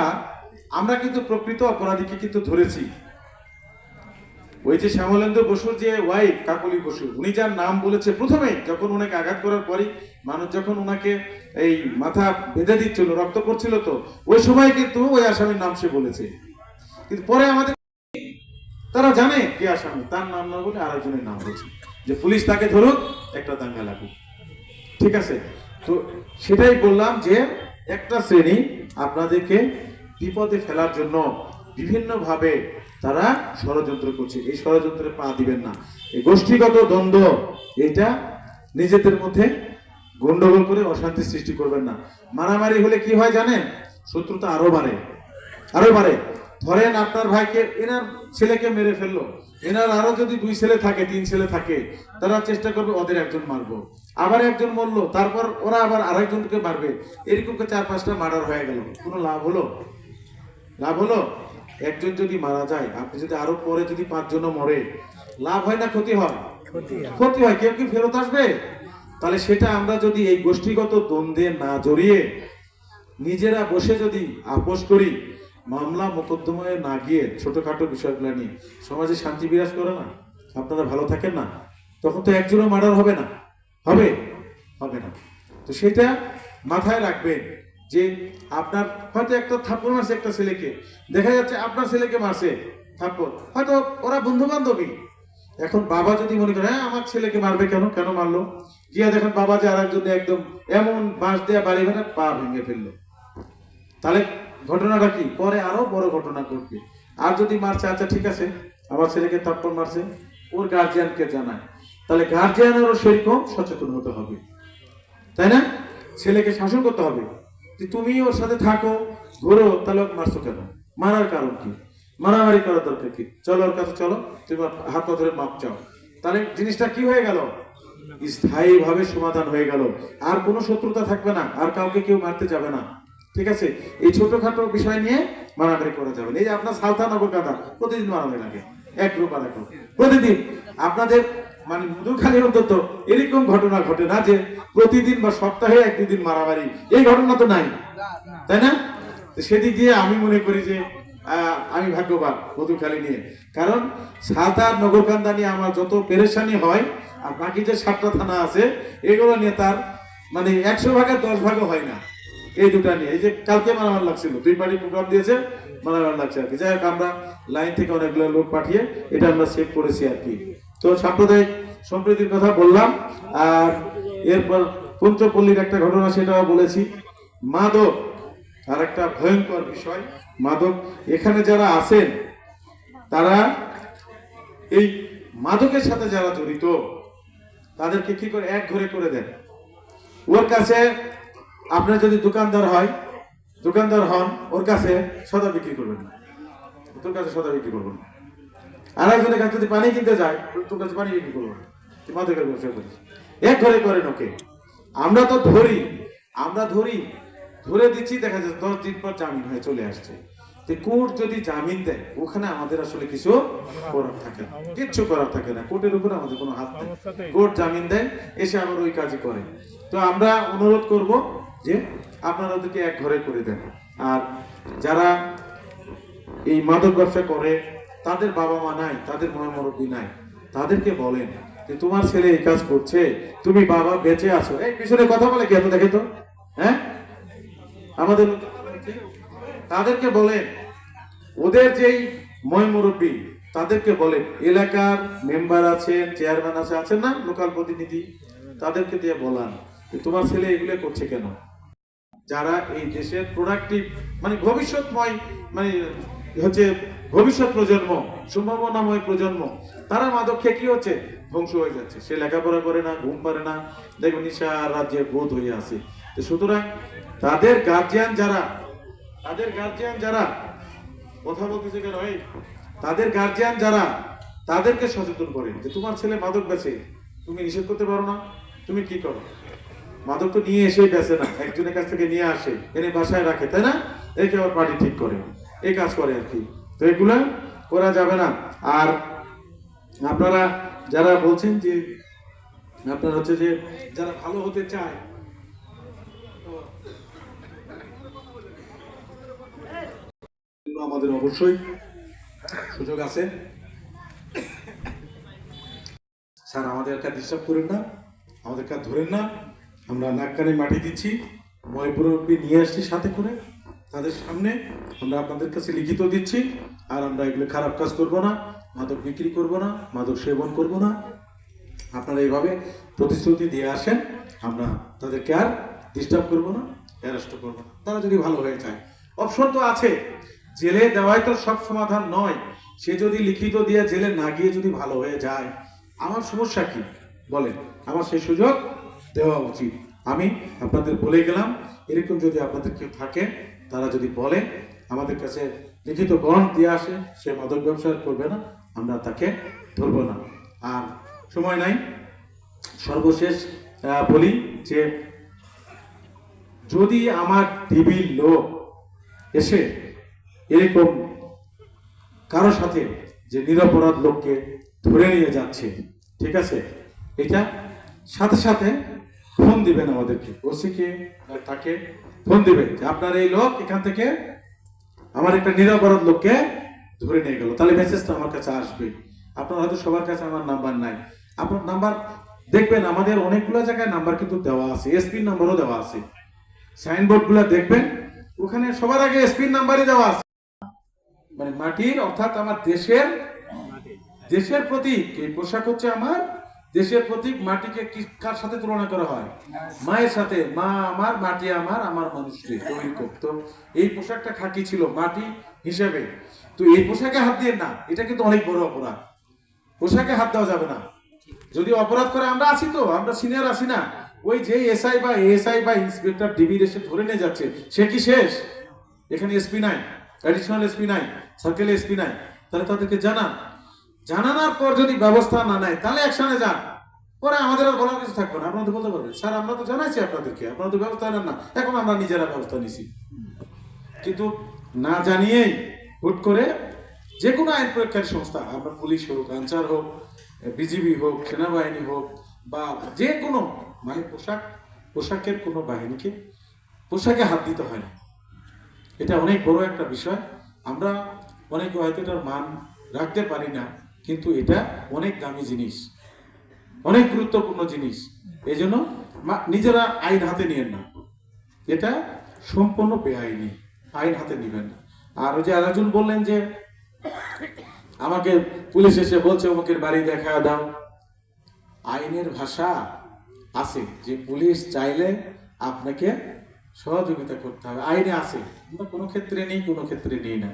আমরা কিন্তু প্রকৃত অপরাধীকে কিন্তু ধরেছি। ওই যে শ্যামলেন্দু বসুর যে ওয়াইফ কাকলি বসু, উনি যার নাম বলেছে প্রথমে, যখন ওনাকে আঘাত করার পরই মানুষ যখন ওনাকে এই মাথা বেঁধে দিচ্ছিল, রক্ত পড়ছিল, তো ওই সময় কিন্তু ওই আসামির নাম সে বলেছে। কিন্তু পরে আমাদের তারা জানে কে আসামি, তার নাম না বলে আরেকজনের নাম বলছে, যে পুলিশ তাকে ধরুক, একটা দাঙ্গা লাগুক। ঠিক আছে, তো সেটাই বললাম যে একটা শ্রেণী আপনাদেরকে বিপদে ফেলার জন্য বিভিন্ন ভাবে তারা ষড়যন্ত্র করছে। এই ষড়যন্ত্রে পা দিবেন না। এই গোষ্ঠীগত দ্বন্দ্ব, এটা নিজেদের মধ্যে গন্ডগোল করে অশান্তি সৃষ্টি করবেন না। মারামারি হলে কি হয় জানেন? শত্রুতা আরো বাড়ে, আরো বাড়ে। ধরেন আপনার ভাইকে, এনার ছেলেকে মেরে ফেললো, এনার আরো যদি 2 ছেলে থাকে, 3 ছেলে থাকে, তারা চেষ্টা করবে ওদের একজন মারবো, আবার একজন মরলো, তারপর ওরা আবার আরেকজনকে মারবে, এরকম 4-5টা মার্ডার হয়ে গেল। কোনো লাভ হলো? লাভ হলো? একজন যদি মারা যায়, আপনি যদি আরো পরে যদি 5 জন মরে, লাভ হয় না ক্ষতি হয়? ক্ষতি হয়। কেউ কি ফেরত আসবে? তাহলে সেটা আমরা যদি এই গোষ্ঠীগত দ্বন্দ্বে না জড়িয়ে নিজেরা বসে যদি আপোষ করি, মামলা মোকদ্দমায় না গিয়ে ছোটখাটো বিষয়গুলো নিয়ে সমাজে শান্তি বিরাজ করে না, আপনারা ভালো থাকেন না, তখন তো একজনও মার্ডার হবে না, হবে? হবে না। তো সেটা মাথায় রাখবেন যে আপনার হয়তো একটা থাপ্পড় মারছে একটা ছেলেকে, দেখা যাচ্ছে আপনার ছেলেকে মারছে থাপ্পড়, হয়তো ওরা বন্ধু বান্ধবী। এখন বাবা যদি মনে করে হ্যাঁ আমার ছেলেকে মারবে, কেন কেন মারলো, গিয়া দেখেন বাবা যে আরেকজন একদম এমন বাঁশ দেয়া বাড়ি ভেঙে পা ভেঙে ফেললো, তাহলে ঘটনাটা কি? পরে আরো বড় ঘটনা ঘটবে। আর যদি মারছে, আচ্ছা ঠিক আছে আমার ছেলেকে থাপ্পড় মারছে, ওর গার্জিয়ানকে জানায়, তাহলে গার্জিয়ানেরও সেরকম সচেতন হতে হবে, তাই না? ছেলেকে শাসন করতে হবে যে তুমি ওর সাথে থাকো, ঘোরো, তাহলে ওকে মারছো কেন? মারার কারণ কি? মারামারি করার দরকার কি? চলো ওর কাছে, চলো তুমি হাত ধরে মাপ চাও, তাহলে জিনিসটা কি হয়ে গেল? স্থায়ীভাবে সমাধান হয়ে গেল। আর কোনো শত্রুতা থাকবে না, আর কাউকে কেউ মারতে যাবে না। ঠিক আছে, এই ছোটখাটো বিষয় নিয়ে মারামারি করা যাবে না। এই যে আপনার সালতা নগরকান্দা প্রতিদিন মারামারি লাগে, এক গ্রুপ আর এক গ্রুপ প্রতিদিন। আপনাদের মানে মধুখালী অন্তত এরকম ঘটনা ঘটে না যে প্রতিদিন বা সপ্তাহে 1-2 দিন মারামারি, এই ঘটনা তো নাই, তাই না? সেদিক দিয়ে আমি মনে করি যে আমি ভাগ্যবান মধুখালী নিয়ে, কারণ সালতা নগরকান্দা নিয়ে আমার যত পেরেশানি হয়, আর বাকি যে 7টা থানা আছে এগুলো নিয়ে তার মানে 100 ভাগের 10 ভাগও হয় না। এই দুটা নিয়ে, এই যে কালকে মারামার লাগছিল, 2 পার্টি প্রোগ্রাম দিয়েছে, মারামার লাগছে আর কি। যাই হোক, আমরা লাইন থেকে অনেকগুলো লোক পাঠিয়ে এটা আমরা সেভ করেছি আর কি। তো সাম্প্রদায়িক সম্প্রীতির কথা বললাম, আর এরপর পঞ্চপল্লীর একটা ঘটনা সেটাও বলেছি। মাদক আর একটা ভয়ঙ্কর বিষয়, মাদক। এখানে যারা আছেন তারা এই মাদকের সাথে যারা জড়িত তাদেরকে কি করে এক ঘরে করে দেন। ওর কাছে আপনার যদি দোকানদার হন, ওর কাছে সদা বিক্রি করবেন না, তোর কাছে সদা বিক্রি করবেন না। আর একজনের কাছে যদি পানি কিনতে যায়, তোর কাছে পানি বিক্রি করবেন না, তুই মাদকের ব্যবসা করিস। এক ঘরে করেন ওকে। আমরা তো ধরে দিচ্ছি, দেখা যাচ্ছে 10 দিন পর জামিন হয়ে চলে আসছে। কোর্ট যদি জামিন দেয়, ওখানে আমাদের আসলে কিছু করার থাকে না, কিচ্ছু করার থাকে না, কোর্টের উপর আমাদের কোনো হাত নেই। কোর্ট জামিন দেয়, এসে আবার ওই কাজই করে। তো আমরা অনুরোধ করব যে আপনারা ওদেরকে এক ঘরে করে দেন। আর যারা এই মাদক ব্যবসা করে, তাদের বাবা মা নাই, তাদের মুরব্বী নাই, তাদেরকে বলেন যে তোমার ছেলে এই কাজ করছে, তুমি বাবা বেঁচে আছো। এই পিছনে কথা বলে কি এত দেখে তো, হ্যাঁ? আমাদের তাদেরকে বলেন, ওদের যেই মুরব্বী তাদেরকে বলেন, এলাকার মেম্বার আছে, চেয়ারম্যান আছেন না, লোকাল প্রতিনিধি, তাদেরকে দিয়ে বলান যে তোমার ছেলে এগুলো করছে কেন। যারা এই দেশের প্রোডাক্টিভ মানে ভবিষ্যৎময় মানে ভবিষ্যৎ প্রজন্ম, সম্ভাবনাময় প্রজন্ম, তারা মাদক খেয়ে কি হচ্ছে, ধ্বংস হয়ে যাচ্ছে। সে লেখাপড়া করে না, ঘুম পারে না, দেখবেন নিশা রাজ্যে বোধ হয়ে আছে। তো সুতরাং তাদের গার্জিয়ান যারা কথা বলতেছে কেন, তাদের গার্জিয়ান যারা, তাদেরকে সচেতন করেন যে তোমার ছেলে মাদক বেচে, তুমি নিষেধ করতে পারো না, তুমি কি করো। মাদক তো নিয়ে এসে বেচে না, একজনের কাছ থেকে নিয়ে আসে, এনে বাসায় রাখে, তাই না? একে আবার পার্টি ঠিক করে, এই কাজ করে আর কি। তো এগুলা করা যাবে না। আর আপনারা যারা বলছেন যে আপনারা যে যারা ভালো হতে চায়, আমাদের অবশ্যই সুযোগ আছে। স্যার আমাদের কাছে ডিস্টার্ব করেন না, আমাদের কাছে ধরেন না, আমরা নাক কানে মাটি দিচ্ছি, মুরব্বী নিয়ে আসছি সাথে করে, তাদের সামনে আমরা আপনাদের কাছে লিখিত দিচ্ছি। আর আমরা এগুলো খারাপ কাজ করব না, মাদক বিক্রি করব না, মাদক সেবন করব না। আপনারা এইভাবে প্রতিশ্রুতি দিয়ে আসেন, আমরা তাদেরকে আর ডিস্টার্ব করব না, হ্যারাস্ট করব না। তারা যদি ভালো হয়ে যায়, অপশন তো আছে, জেলে দেওয়াই তো সব সমাধান নয়। সে যদি লিখিত দিয়ে জেলে না গিয়ে যদি ভালো হয়ে যায়, আমার সমস্যা কি বলেন? আমার সেই সুযোগ দেওয়া উচিত। আমি আপনাদের বলে গেলাম, এরকম যদি আপনাদের কেউ থাকে, তারা যদি বলে আমাদের কাছে লিখিত বন্ড দিয়ে আসে, সে মাদক ব্যবসা করবে না, আমরা তাকে ধরবো না। আর সময় নাই, সর্বশেষ বলি যে যদি আমার ডিবির লোক এসে এরকম কারো সাথে যে নিরপরাধ লোককে ধরে নিয়ে যাচ্ছে, ঠিক আছে, এটা সাথে সাথে ফোন দিবেন আমাদেরকে, ওসিকে তাকে ফোন দিবেন যে আপনার এই লোক এখান থেকে আমার একটা নিরপরাধ লোককে ধরে নিয়ে গেল, তাহলে মেসেজটা আমার কাছে আসবে। আপনার হয়তো সবার কাছে আমার নাম্বার নাই, আপনার নাম্বার দেখবেন আমাদের অনেকগুলো জায়গায় নাম্বার কিন্তু দেওয়া আছে, এসপির নাম্বারও দেওয়া আছে, সাইনবোর্ড গুলো দেখবেন ওখানে সবার আগে এসপির নাম্বারই দেওয়া আছে। মানে মাটির অর্থাৎ আমার দেশের প্রতীক, এই পোশাক হচ্ছে আমার দেশের প্রতীক। মাটিকে কার সাথে তুলনা করা হয়? মায়ের সাথে। মা আমার, মাটি আমার, আমার মানুষকে তৈরি করতো। এই পোশাকটা খাকি ছিল মাটি হিসেবে। তো এই পোশাকে হাত দিয়ে না, এটা কিন্তু অনেক বড় অপরাধ। পোশাকে হাত দেওয়া যাবে না। যদি অপরাধ করে আমরা আছি, তো আমরা সিনিয়র আছি না, ওই যে এসআই বা এএসআই বা ইন্সপেক্টর ডিবির এসে ধরে নিয়ে যাচ্ছে, সে কি শেষ? এখানে এসপি নাই, অ্যাডিশনাল এসপি নাই, সার্কেল এসপি নাই, তাহলে তাদেরকে জানানোর পর যদি ব্যবস্থা না নেয়, তাহলে অ্যাকশনে যান। পরে আমাদের আর বলার কিছু থাকবে না, আপনাদের বলতে পারবেন স্যার আমরা তো জানাইছি আপনাদেরকে, আপনারা তো ব্যবস্থা নেন না, এখন আমরা নিজেরা ব্যবস্থা নিছি। কিন্তু না জানিয়েই হুট করে যে কোনো আইন প্রয়োগকারী সংস্থা, আমরা পুলিশ হোক, আনসার হোক, বিজিবি হোক, সেনাবাহিনী হোক, বা যে কোনো মানে পোশাকের কোনো বাহিনীকে পোশাকে হাত দিতে হয় না। এটা অনেক বড় একটা বিষয়। আমরা অনেকে হয়তো এটার মান রাখতে পারি না, কিন্তু এটা অনেক দামি জিনিস, অনেক গুরুত্বপূর্ণ জিনিস। এই জন্য নিজেরা আইন হাতে নিয়েন না, এটা সম্পূর্ণ বেআইনি, আইন হাতে নিবেন না। আর ওই যে আরেকজন বললেন যে আমাকে পুলিশ এসে বলছে অমুকের বাড়ি দেখা দাও, আইনের ভাষা আছে যে পুলিশ চাইলে আপনাকে সহযোগিতা করতে হবে, আইনে আছে। আমরা কোনো ক্ষেত্রে নেই, কোনো ক্ষেত্রে নেই না।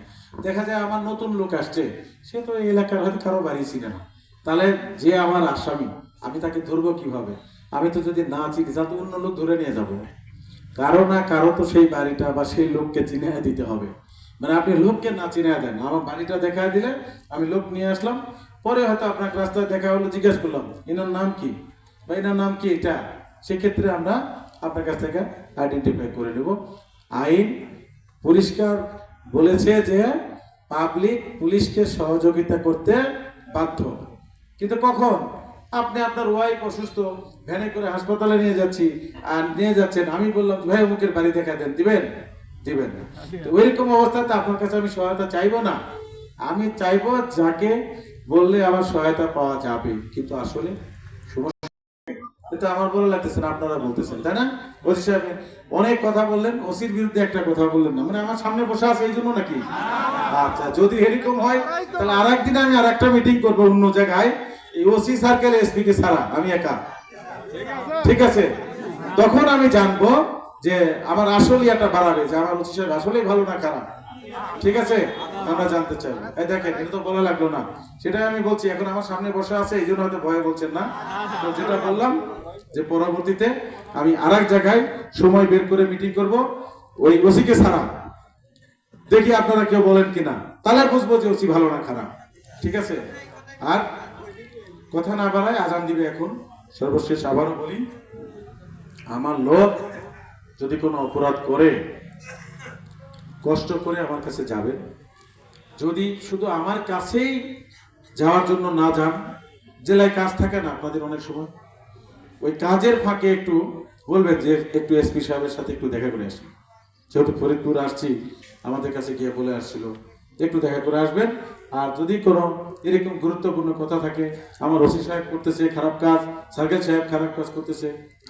দেখা যায় আমার নতুন লোক আসছে, সে তো এই এলাকার হয়তো কারো বাড়ি ছিল না, তাহলে যে আমার আসামি আমি তাকে ধরবো কিভাবে? আমি তো যদি না চিনি তাহলে তো অন্য লোক ধরে নিয়ে যাব। কারো না কারো তো সেই বাড়িটা বা সেই লোককে চিনে দিতে হবে। মানে আপনি লোককে না চিনে দেন, আমার বাড়িটা দেখায় দিলে আমি লোক নিয়ে আসলাম, পরে হয়তো আপনাকে রাস্তায় দেখা হলো, জিজ্ঞেস করলাম এনার নাম কি বা এনার নাম কি এটা, সেক্ষেত্রে আমরা আপনার কাছ থেকে আইডেন্টিফাই করে নেব। আইন পরিষ্কার বলেছে যে পাবলিক পুলিশকে সহযোগিতা করতে বাধ্য, কিন্তু কখন? আপনি আপনার ওয়াইফ অসুস্থ, ভ্যানে করে হাসপাতালে নিয়ে যাচ্ছি আর নিয়ে যাচ্ছেন, আমি বললাম ভাই অমুকের বাড়ি দেখা দেন, দিবেন? দিবেন না। তো ওইরকম অবস্থাতে আপনার কাছে আমি সহায়তা চাইবো না। আমি চাইবো যাকে বললে আমার সহায়তা পাওয়া যাবে, কিন্তু আসলে এটা আমার বলে লাগতেছে না, আপনারা বলতেছেন, তাই না? ওসি সাহেব অনেক কথা বললেন, ওসির বিরুদ্ধে একটা কথা বললেন না, মানে আমার সামনে বসে আছে এই জন্য নাকি? আচ্ছা, যদি এরকম হয় তাহলে আরেকদিন আমি আরেকটা মিটিং করবো অন্য জায়গায়, এই ওসি সার্কেল এসপি কে ছাড়া, আমি একা, ঠিক আছে? তখন আমি জানবো যে আমার আসল ইয়াটা বাড়াবে, যে আমার ওসি সাহেব আসলেই ভালো না খারাপ, ঠিক আছে? আমরা জানতে চাই। এই দেখেন, এটা তো বলা লাগলো না, সেটাই আমি বলছি। এখন আমার সামনে বসে আছে এই জন্য হয়তো ভয়ে বলছেন না। তো যেটা বললাম যে পরবর্তীতে আমি আরেক জায়গায় সময় বের করে মিটিং করব, ওই ওসিকে ছাড়া, দেখি আপনারা কেউ বলেন কিনা, তাহলে বুঝবো যে ওসি ভালো না খারাপ, ঠিক আছে? আর কথা না বাড়ায় আজান দিবে এখন। সর্বশেষ আবারও বলি, আমার লোক যদি কোনো অপরাধ করে কষ্ট করে আমার কাছে যাবেন। যদি শুধু আমার কাছেই যাওয়ার জন্য না যান, জেলায় কাজ থাকে না আপনাদের অনেক সময়, ওই কাজের ফাঁকে একটু বলবেন যে একটু এসপি সাহেবের সাথে একটু দেখা করে আসি, যেহেতু ফরিদপুর আসছি আমাদের কাছে গিয়ে বলে আসছিল, একটু দেখা করে আসবেন। আর যদি কোনো এরকম গুরুত্বপূর্ণ কথা থাকে, আমার ওসি সাহেব করতেছে খারাপ কাজ, সার্কেল সাহেব খারাপ কাজ করতেছে,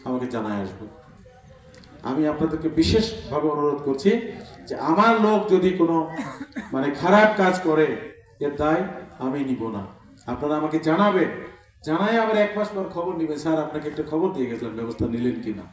আমাকে জানায় আসবে। আমি আপনাদেরকে বিশেষভাবে অনুরোধ করছি যে আমার লোক যদি কোনো মানে খারাপ কাজ করে, এর দায় আমি নিব না। আপনারা আমাকে জানাবেন, জানাই আবার 1 মাস পর খবর নিবেন, স্যার আপনাকে একটা খবর দিয়ে গেছিলাম, ব্যবস্থা নিলেন কিনা।